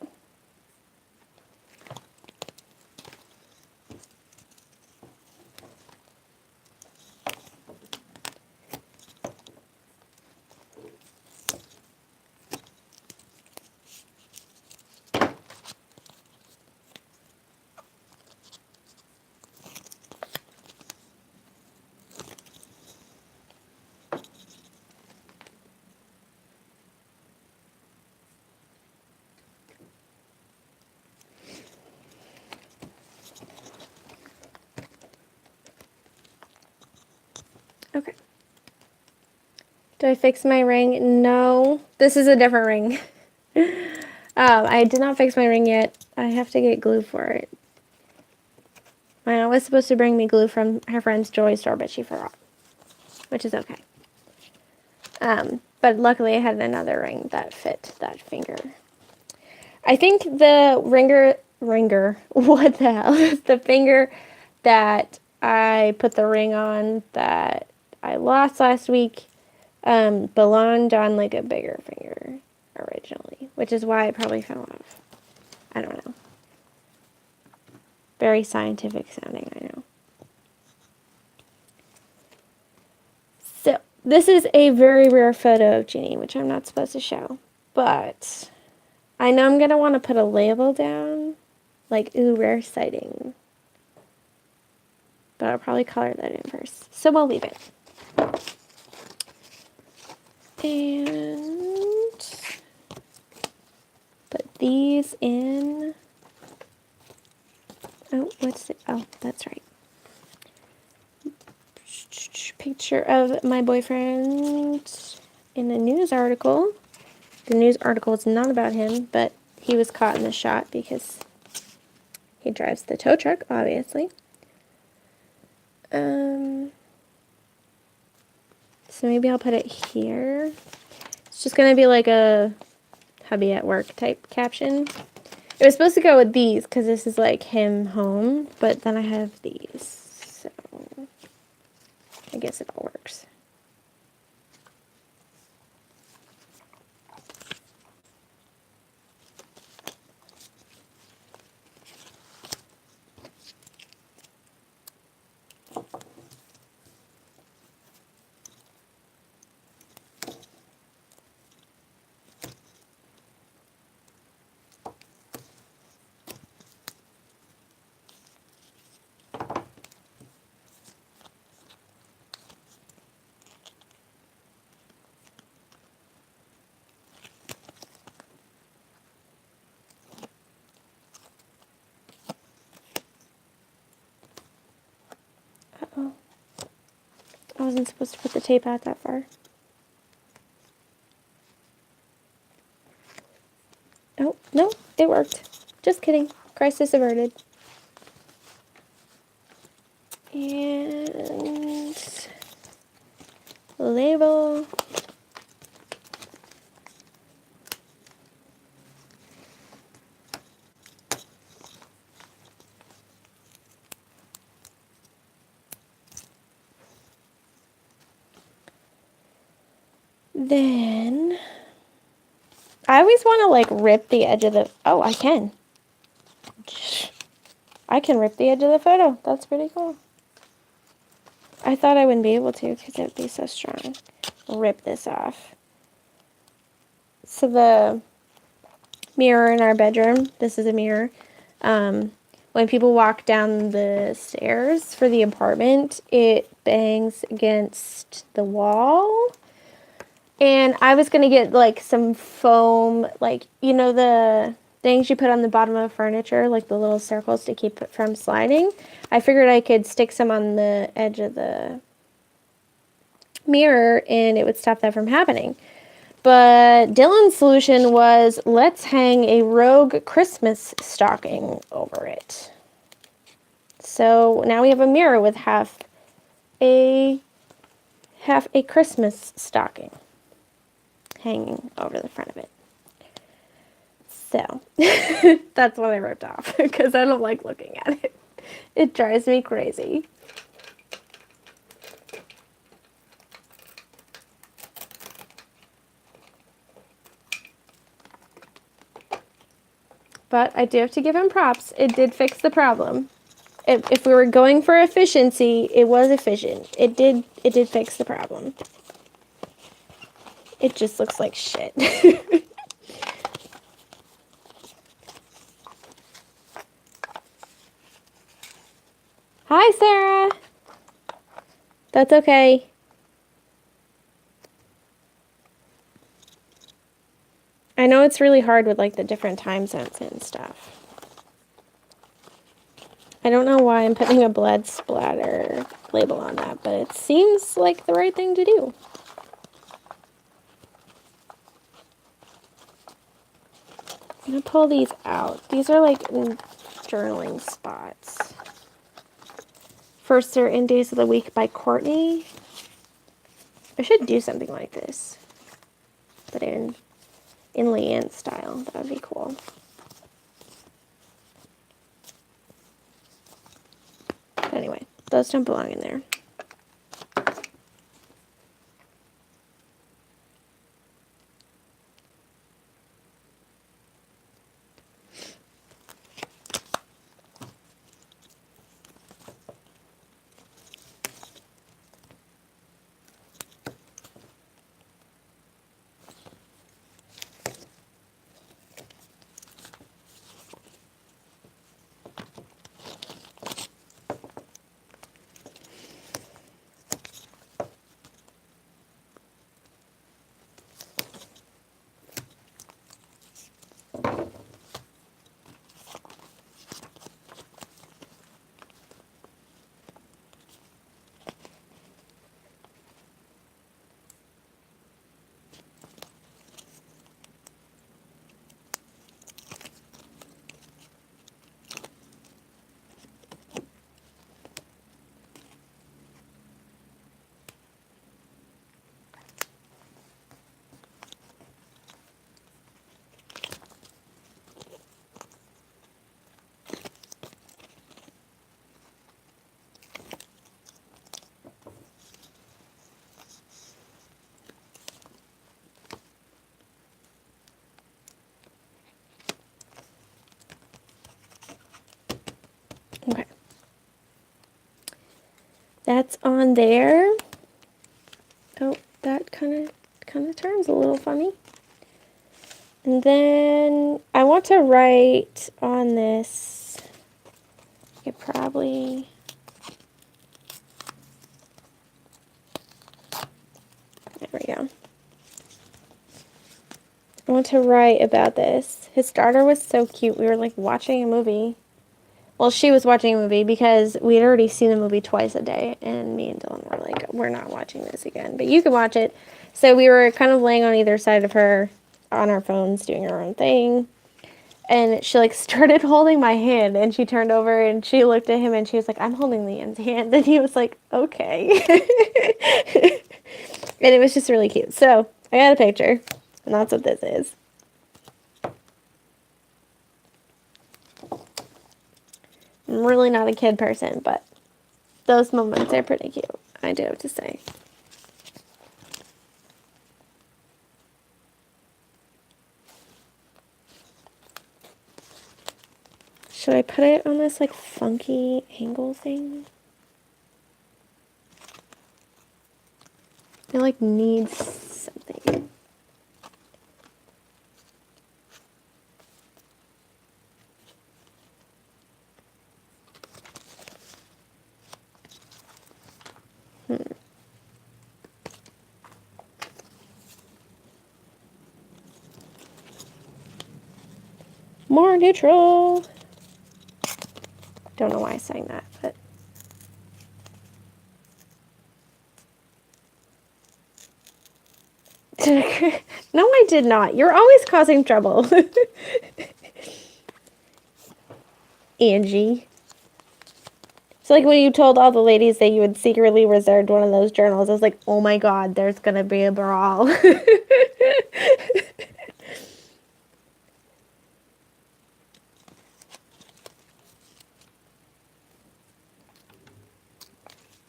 Okay. Do I fix my ring? No. This is a different ring. I did not fix my ring yet. I have to get glue for it. My aunt was supposed to bring me glue from her friend's jewelry store, but she forgot, which is okay. But luckily I had another ring that fit that finger. I think the ringer, what the hell? The finger that I put the ring on that I lost last week belonged on like a bigger finger originally, which is why it probably fell off. I don't know. Very scientific sounding, I know. So, this is a very rare photo of Ginny, which I'm not supposed to show, but I know I'm going to want to put a label down, like, ooh, rare sighting. But I'll probably color that in first. So we'll leave it. And put these in. Oh, what's it? Oh, that's right. Picture of my boyfriend in a news article. The news article is not about him, but he was caught in the shot because he drives the tow truck, obviously. So maybe I'll put it here. It's just going to be like a hubby at work type caption. It was supposed to go with these because this is like him home, but then I have these. So I guess it all works. Uh-oh. I wasn't supposed to put the tape out that far. Oh, no, it worked. Just kidding. Crisis averted. And label. Then I always want to like rip the edge of the, oh, I can. I can rip the edge of the photo. That's pretty cool. I thought I wouldn't be able to because it would be so strong. Rip this off. So the mirror in our bedroom, this is a mirror. When people walk down the stairs for the apartment, it bangs against the wall. And I was going to get like some foam, like, you know, the things you put on the bottom of furniture, like the little circles to keep it from sliding. I figured I could stick some on the edge of the mirror and it would stop that from happening. But Dylan's solution was, let's hang a rogue Christmas stocking over it. So now we have a mirror with half a Christmas stocking hanging over the front of it. So, that's what I ripped off because I don't like looking at it. It drives me crazy. But I do have to give him props. It did fix the problem. If we were going for efficiency, it was efficient. It did fix the problem. It just looks like shit. Hi, Sarah. That's okay. I know it's really hard with like the different time zones and stuff. I don't know why I'm putting a blood splatter label on that, but it seems like the right thing to do. I'm gonna pull these out. These are like journaling spots. First Certain Days of the Week by Courtney. I should do something like this, but in Leanne style. That would be cool. But anyway, those don't belong in there. Okay. That's on there. Oh, that kind of turns a little funny. And then I want to write on this. I could probably. There we go. I want to write about this. His daughter was so cute. We were like watching a movie. Well, she was watching a movie because we had already seen the movie twice a day, and me and Dylan were like, we're not watching this again, but you can watch it. So we were kind of laying on either side of her on our phones doing our own thing, and she like started holding my hand, and she turned over and she looked at him and she was like, I'm holding Leanne's hand, and he was like, okay. And it was just really cute. So I got a picture, and that's what this is. I'm really not a kid person, but those moments are pretty cute, I do have to say. Should I put it on this like funky angle thing? It like needs something. More neutral. Don't know why I sang that, but. No, I did not. You're always causing trouble. Angie. It's like when you told all the ladies that you had secretly reserved one of those journals. I was like, oh my god, there's gonna be a brawl.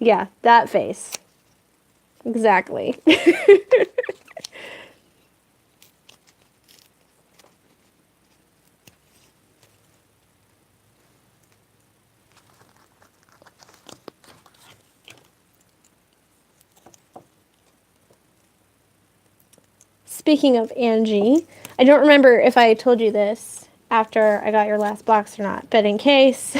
Yeah, that face. Exactly. Speaking of Angie, I don't remember if I told you this after I got your last box or not, but in case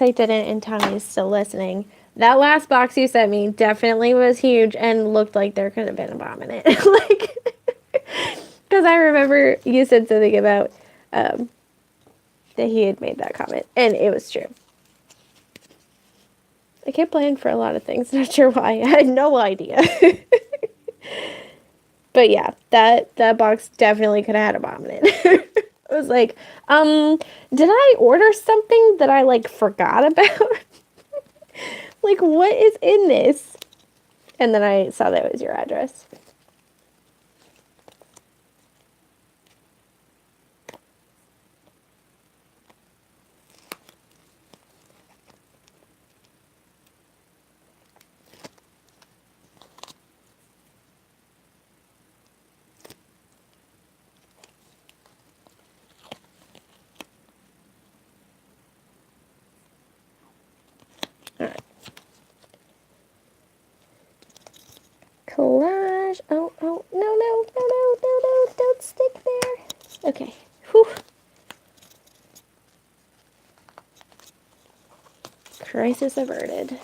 I didn't and Tommy's still listening, that last box you sent me definitely was huge and looked like there could have been a bomb in it. Like, because I remember you said something about that he had made that comment, and it was true. I can't plan for a lot of things. Not sure why. I had no idea. But yeah, that box definitely could have had a bomb in it. I was like, did I order something that I like forgot about? Like, what is in this? And then I saw that it was your address. All right. Collage. Oh, no, don't stick there. Okay. Whew. Crisis averted.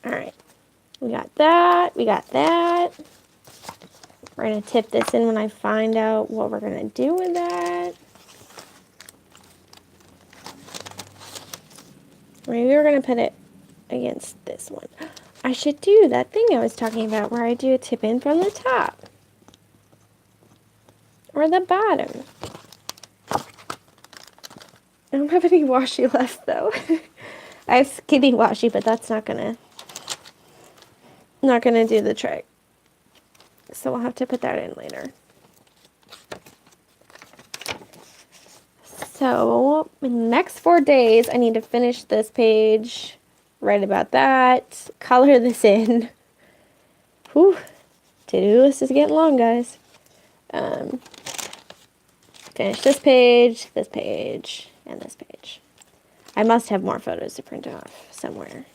All right. We got that. We got that. We're going to tip this in when I find out what we're going to do with that. Maybe we're going to put it against this one. I should do that thing I was talking about where I do a tip in from the top. Or the bottom. I don't have any washi left though. I have skinny washi, but that's not gonna do the trick. So we'll have to put that in later. So in the next 4 days, I need to finish this page, write about that, color this in. Whew, to-do list is getting long, guys. Finish this page, and this page. I must have more photos to print off somewhere.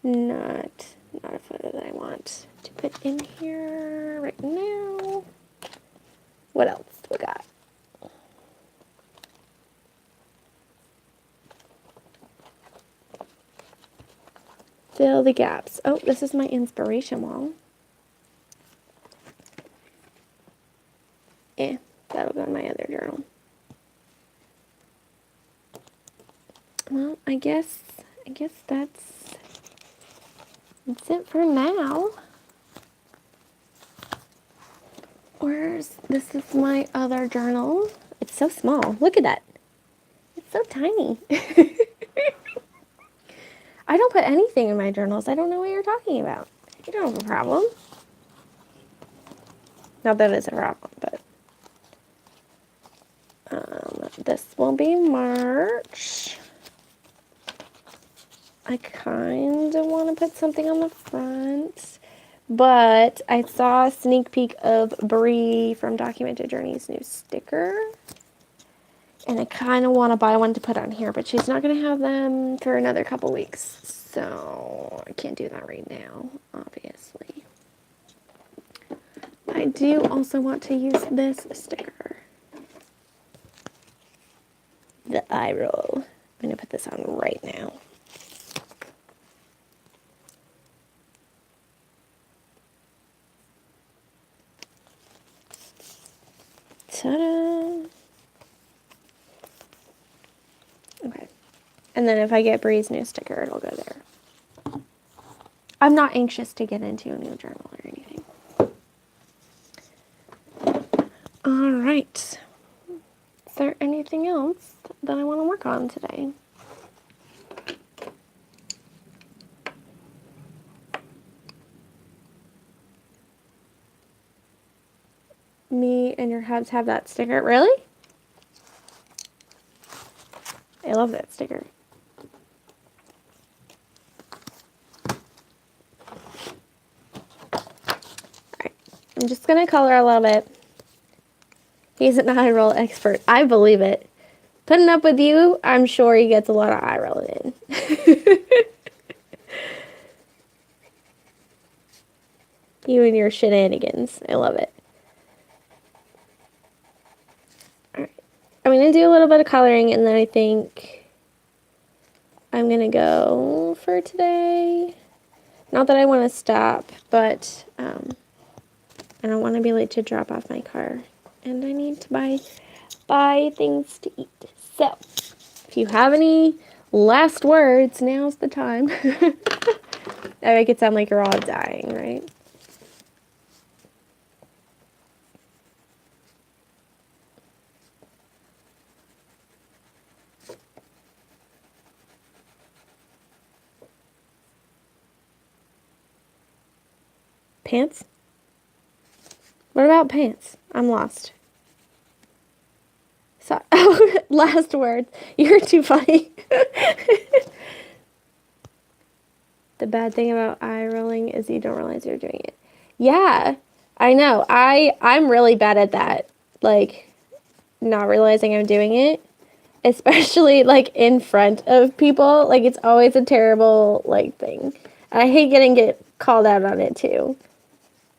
Not a photo that I want to put in here right now. What else do we got? Fill the gaps. Oh, this is my inspiration wall. That'll go in my other journal. Well, I guess that's it for now. This is my other journal. It's so small. Look at that. It's so tiny. I don't put anything in my journals. I don't know what you're talking about. You don't have a problem. Not that it's a problem, but this will be March. I kind of want to put something on the front, but I saw a sneak peek of Bree from Documented Journey's new sticker, and I kind of want to buy one to put on here, but she's not going to have them for another couple weeks, so I can't do that right now, obviously. I do also want to use this sticker, the eye roll. I'm going to put this on right now. Ta-da! Okay. And then if I get Bree's new sticker, it'll go there. I'm not anxious to get into a new journal or anything. All right. Is there anything else that I want to work on today? and your hubs have that sticker. Really? I love that sticker. Alright, I'm just going to color a little bit. He's an eye roll expert. I believe it. Putting up with you, I'm sure he gets a lot of eye rolling in. You and your shenanigans. I love it. Alright. I'm going to do a little bit of coloring, and then I think I'm going to go for today. Not that I want to stop, but I don't want to be late to drop off my car. And I need to buy things to eat. So, if you have any last words, now's the time. I make it sound like you're all dying, right? Pants? What about pants? I'm lost. So, last words. You're too funny. The bad thing about eye rolling is you don't realize you're doing it. Yeah, I know. I'm really bad at that. Like, not realizing I'm doing it. Especially, like, in front of people. Like, it's always a terrible, like, thing. I hate get called out on it, too.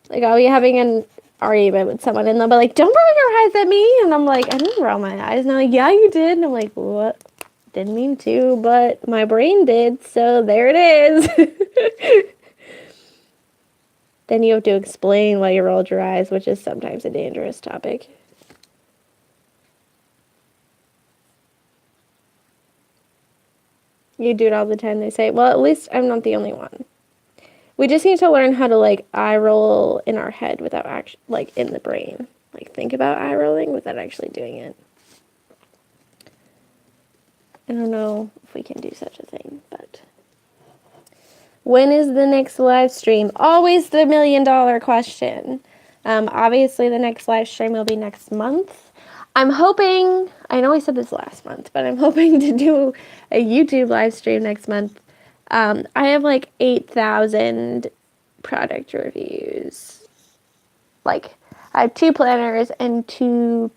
Like, I'll be having an argument with someone, and they'll be like, don't roll your eyes at me. And I'm like, I didn't roll my eyes. And they're like, yeah, you did. And I'm like, what? Didn't mean to, but my brain did, so there it is. Then you have to explain why you rolled your eyes, which is sometimes a dangerous topic. You do it all the time, they say. Well, at least I'm not the only one. We just need to learn how to, like, eye roll in our head without actually, like, in the brain. Like, think about eye rolling without actually doing it. I don't know if we can do such a thing, but... When is the next live stream? Always the $1 million question. Obviously, the next live stream will be next month. I'm hoping, I know I said this last month, but I'm hoping to do a YouTube live stream next month. I have like 8,000 product reviews. Like, I have 2 planners and 2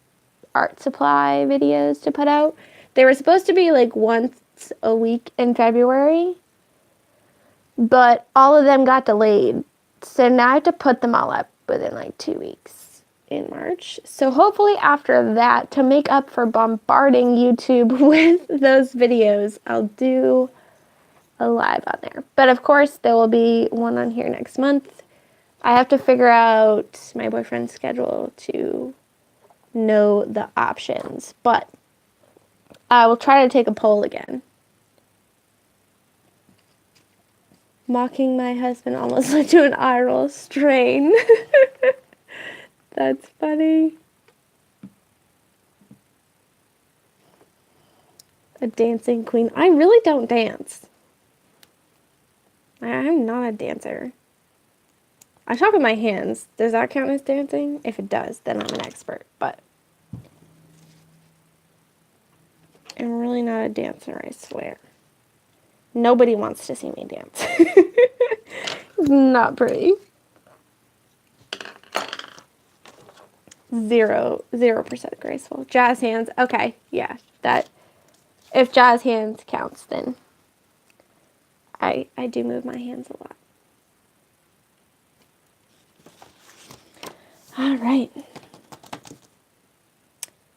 art supply videos to put out. They were supposed to be like once a week in February, but all of them got delayed. So now I have to put them all up within like 2 weeks in March. So hopefully after that, to make up for bombarding YouTube with those videos, I'll do a live on there. But of course, there will be one on here next month. I have to figure out my boyfriend's schedule to know the options. But I will try to take a poll again. Mocking my husband almost led to an eye roll strain. That's funny. A dancing queen. I really don't dance. I'm not a dancer. I talk with my hands. Does that count as dancing? If it does, then I'm an expert. But I'm really not a dancer, I swear. Nobody wants to see me dance. It's not pretty. 0% graceful. Jazz hands. Okay, yeah. That, if jazz hands counts, then I do move my hands a lot. All right.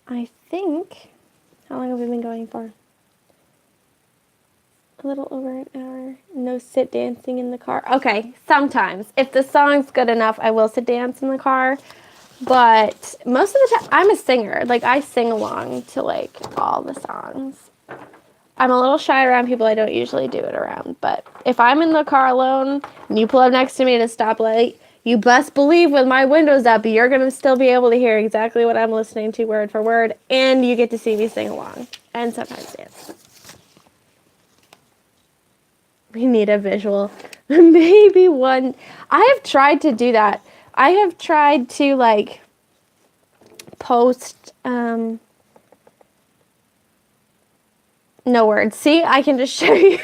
I think, how long have we been going for? A little over an hour. No sit dancing in the car. Okay, sometimes. If the song's good enough, I will sit dance in the car. But most of the time, I'm a singer. Like, I sing along to, like, all the songs. I'm a little shy around people. I don't usually do it around. But if I'm in the car alone and you pull up next to me at a stoplight, you best believe with my windows up, you're going to still be able to hear exactly what I'm listening to word for word. And you get to see me sing along. And sometimes dance. We need a visual. Maybe one. I have tried to do that. I have tried to, like, post, no words. See, I can just show you.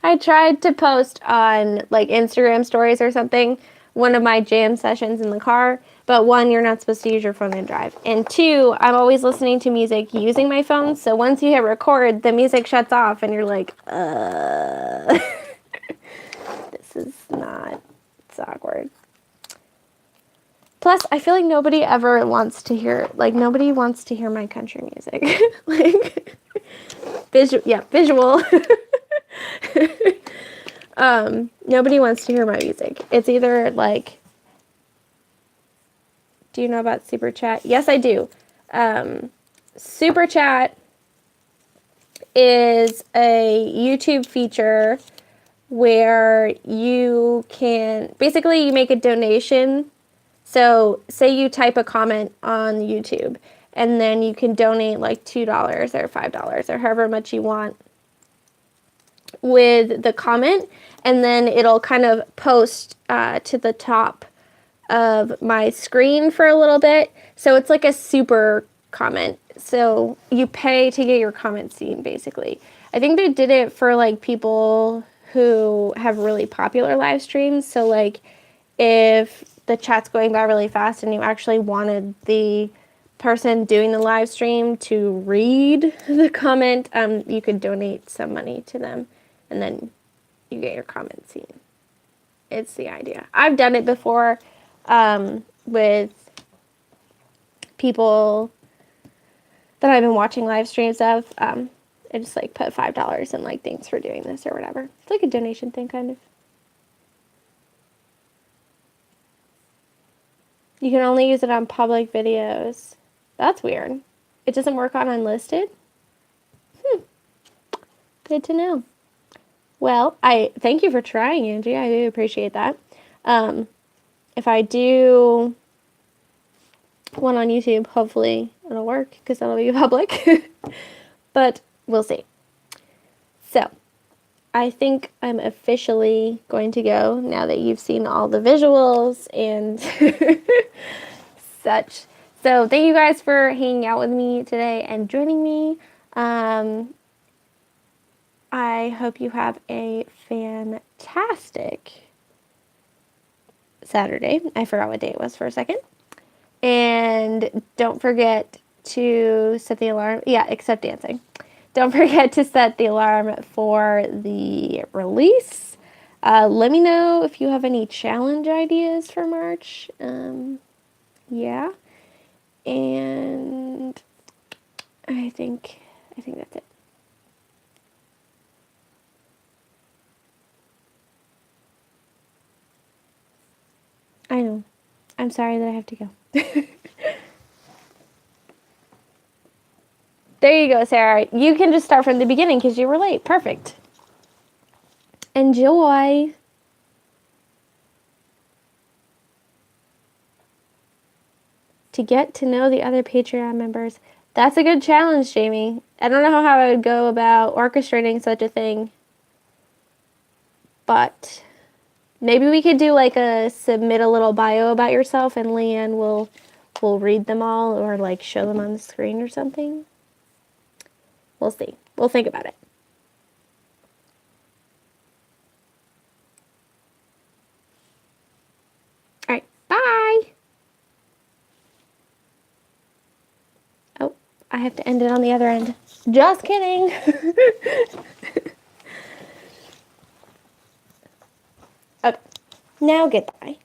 I tried to post on like Instagram stories or something, one of my jam sessions in the car, but one, you're not supposed to use your phone and drive. And two, I'm always listening to music using my phone, so once you hit record, the music shuts off and you're like, this is not, it's awkward. Plus, I feel like nobody ever wants to hear, like, nobody wants to hear my country music. Like, visual. Nobody wants to hear my music. It's either, like, do you know about Super Chat? Yes, I do. Super Chat is a YouTube feature where you can, basically, you make a donation. So say you type a comment on YouTube and then you can donate like $2 or $5 or however much you want with the comment, and then it'll kind of post to the top of my screen for a little bit. So it's like a super comment. So you pay to get your comment seen, basically. I think they did it for like people who have really popular live streams. So like if the chat's going by really fast and you actually wanted the person doing the live stream to read the comment, you could donate some money to them and then you get your comment seen. It's the idea. I've done it before with people that I've been watching live streams of. I just like put $5 and like thanks for doing this or whatever. It's like a donation thing kind of. You can only use it on public videos. That's weird. It doesn't work on unlisted? Good to know. Well, I thank you for trying, Angie. I do appreciate that. If I do one on YouTube, hopefully it'll work because that'll be public. But we'll see. So, I think I'm officially going to go now that you've seen all the visuals and such. So thank you guys for hanging out with me today and joining me. I hope you have a fantastic Saturday. I forgot what day it was for a second. And don't forget to set the alarm. Yeah, except dancing. Don't forget to set the alarm for the release. Let me know if you have any challenge ideas for March. Yeah. And I think that's it. I know. I'm sorry that I have to go. There you go, Sarah. You can just start from the beginning because you were late. Perfect. Enjoy. To get to know the other Patreon members. That's a good challenge, Jamie. I don't know how I would go about orchestrating such a thing. But maybe we could do like a submit a little bio about yourself and Leanne will read them all or like show them on the screen or something. We'll see. We'll think about it. All right. Bye. Oh, I have to end it on the other end. Just kidding. Okay. Now goodbye.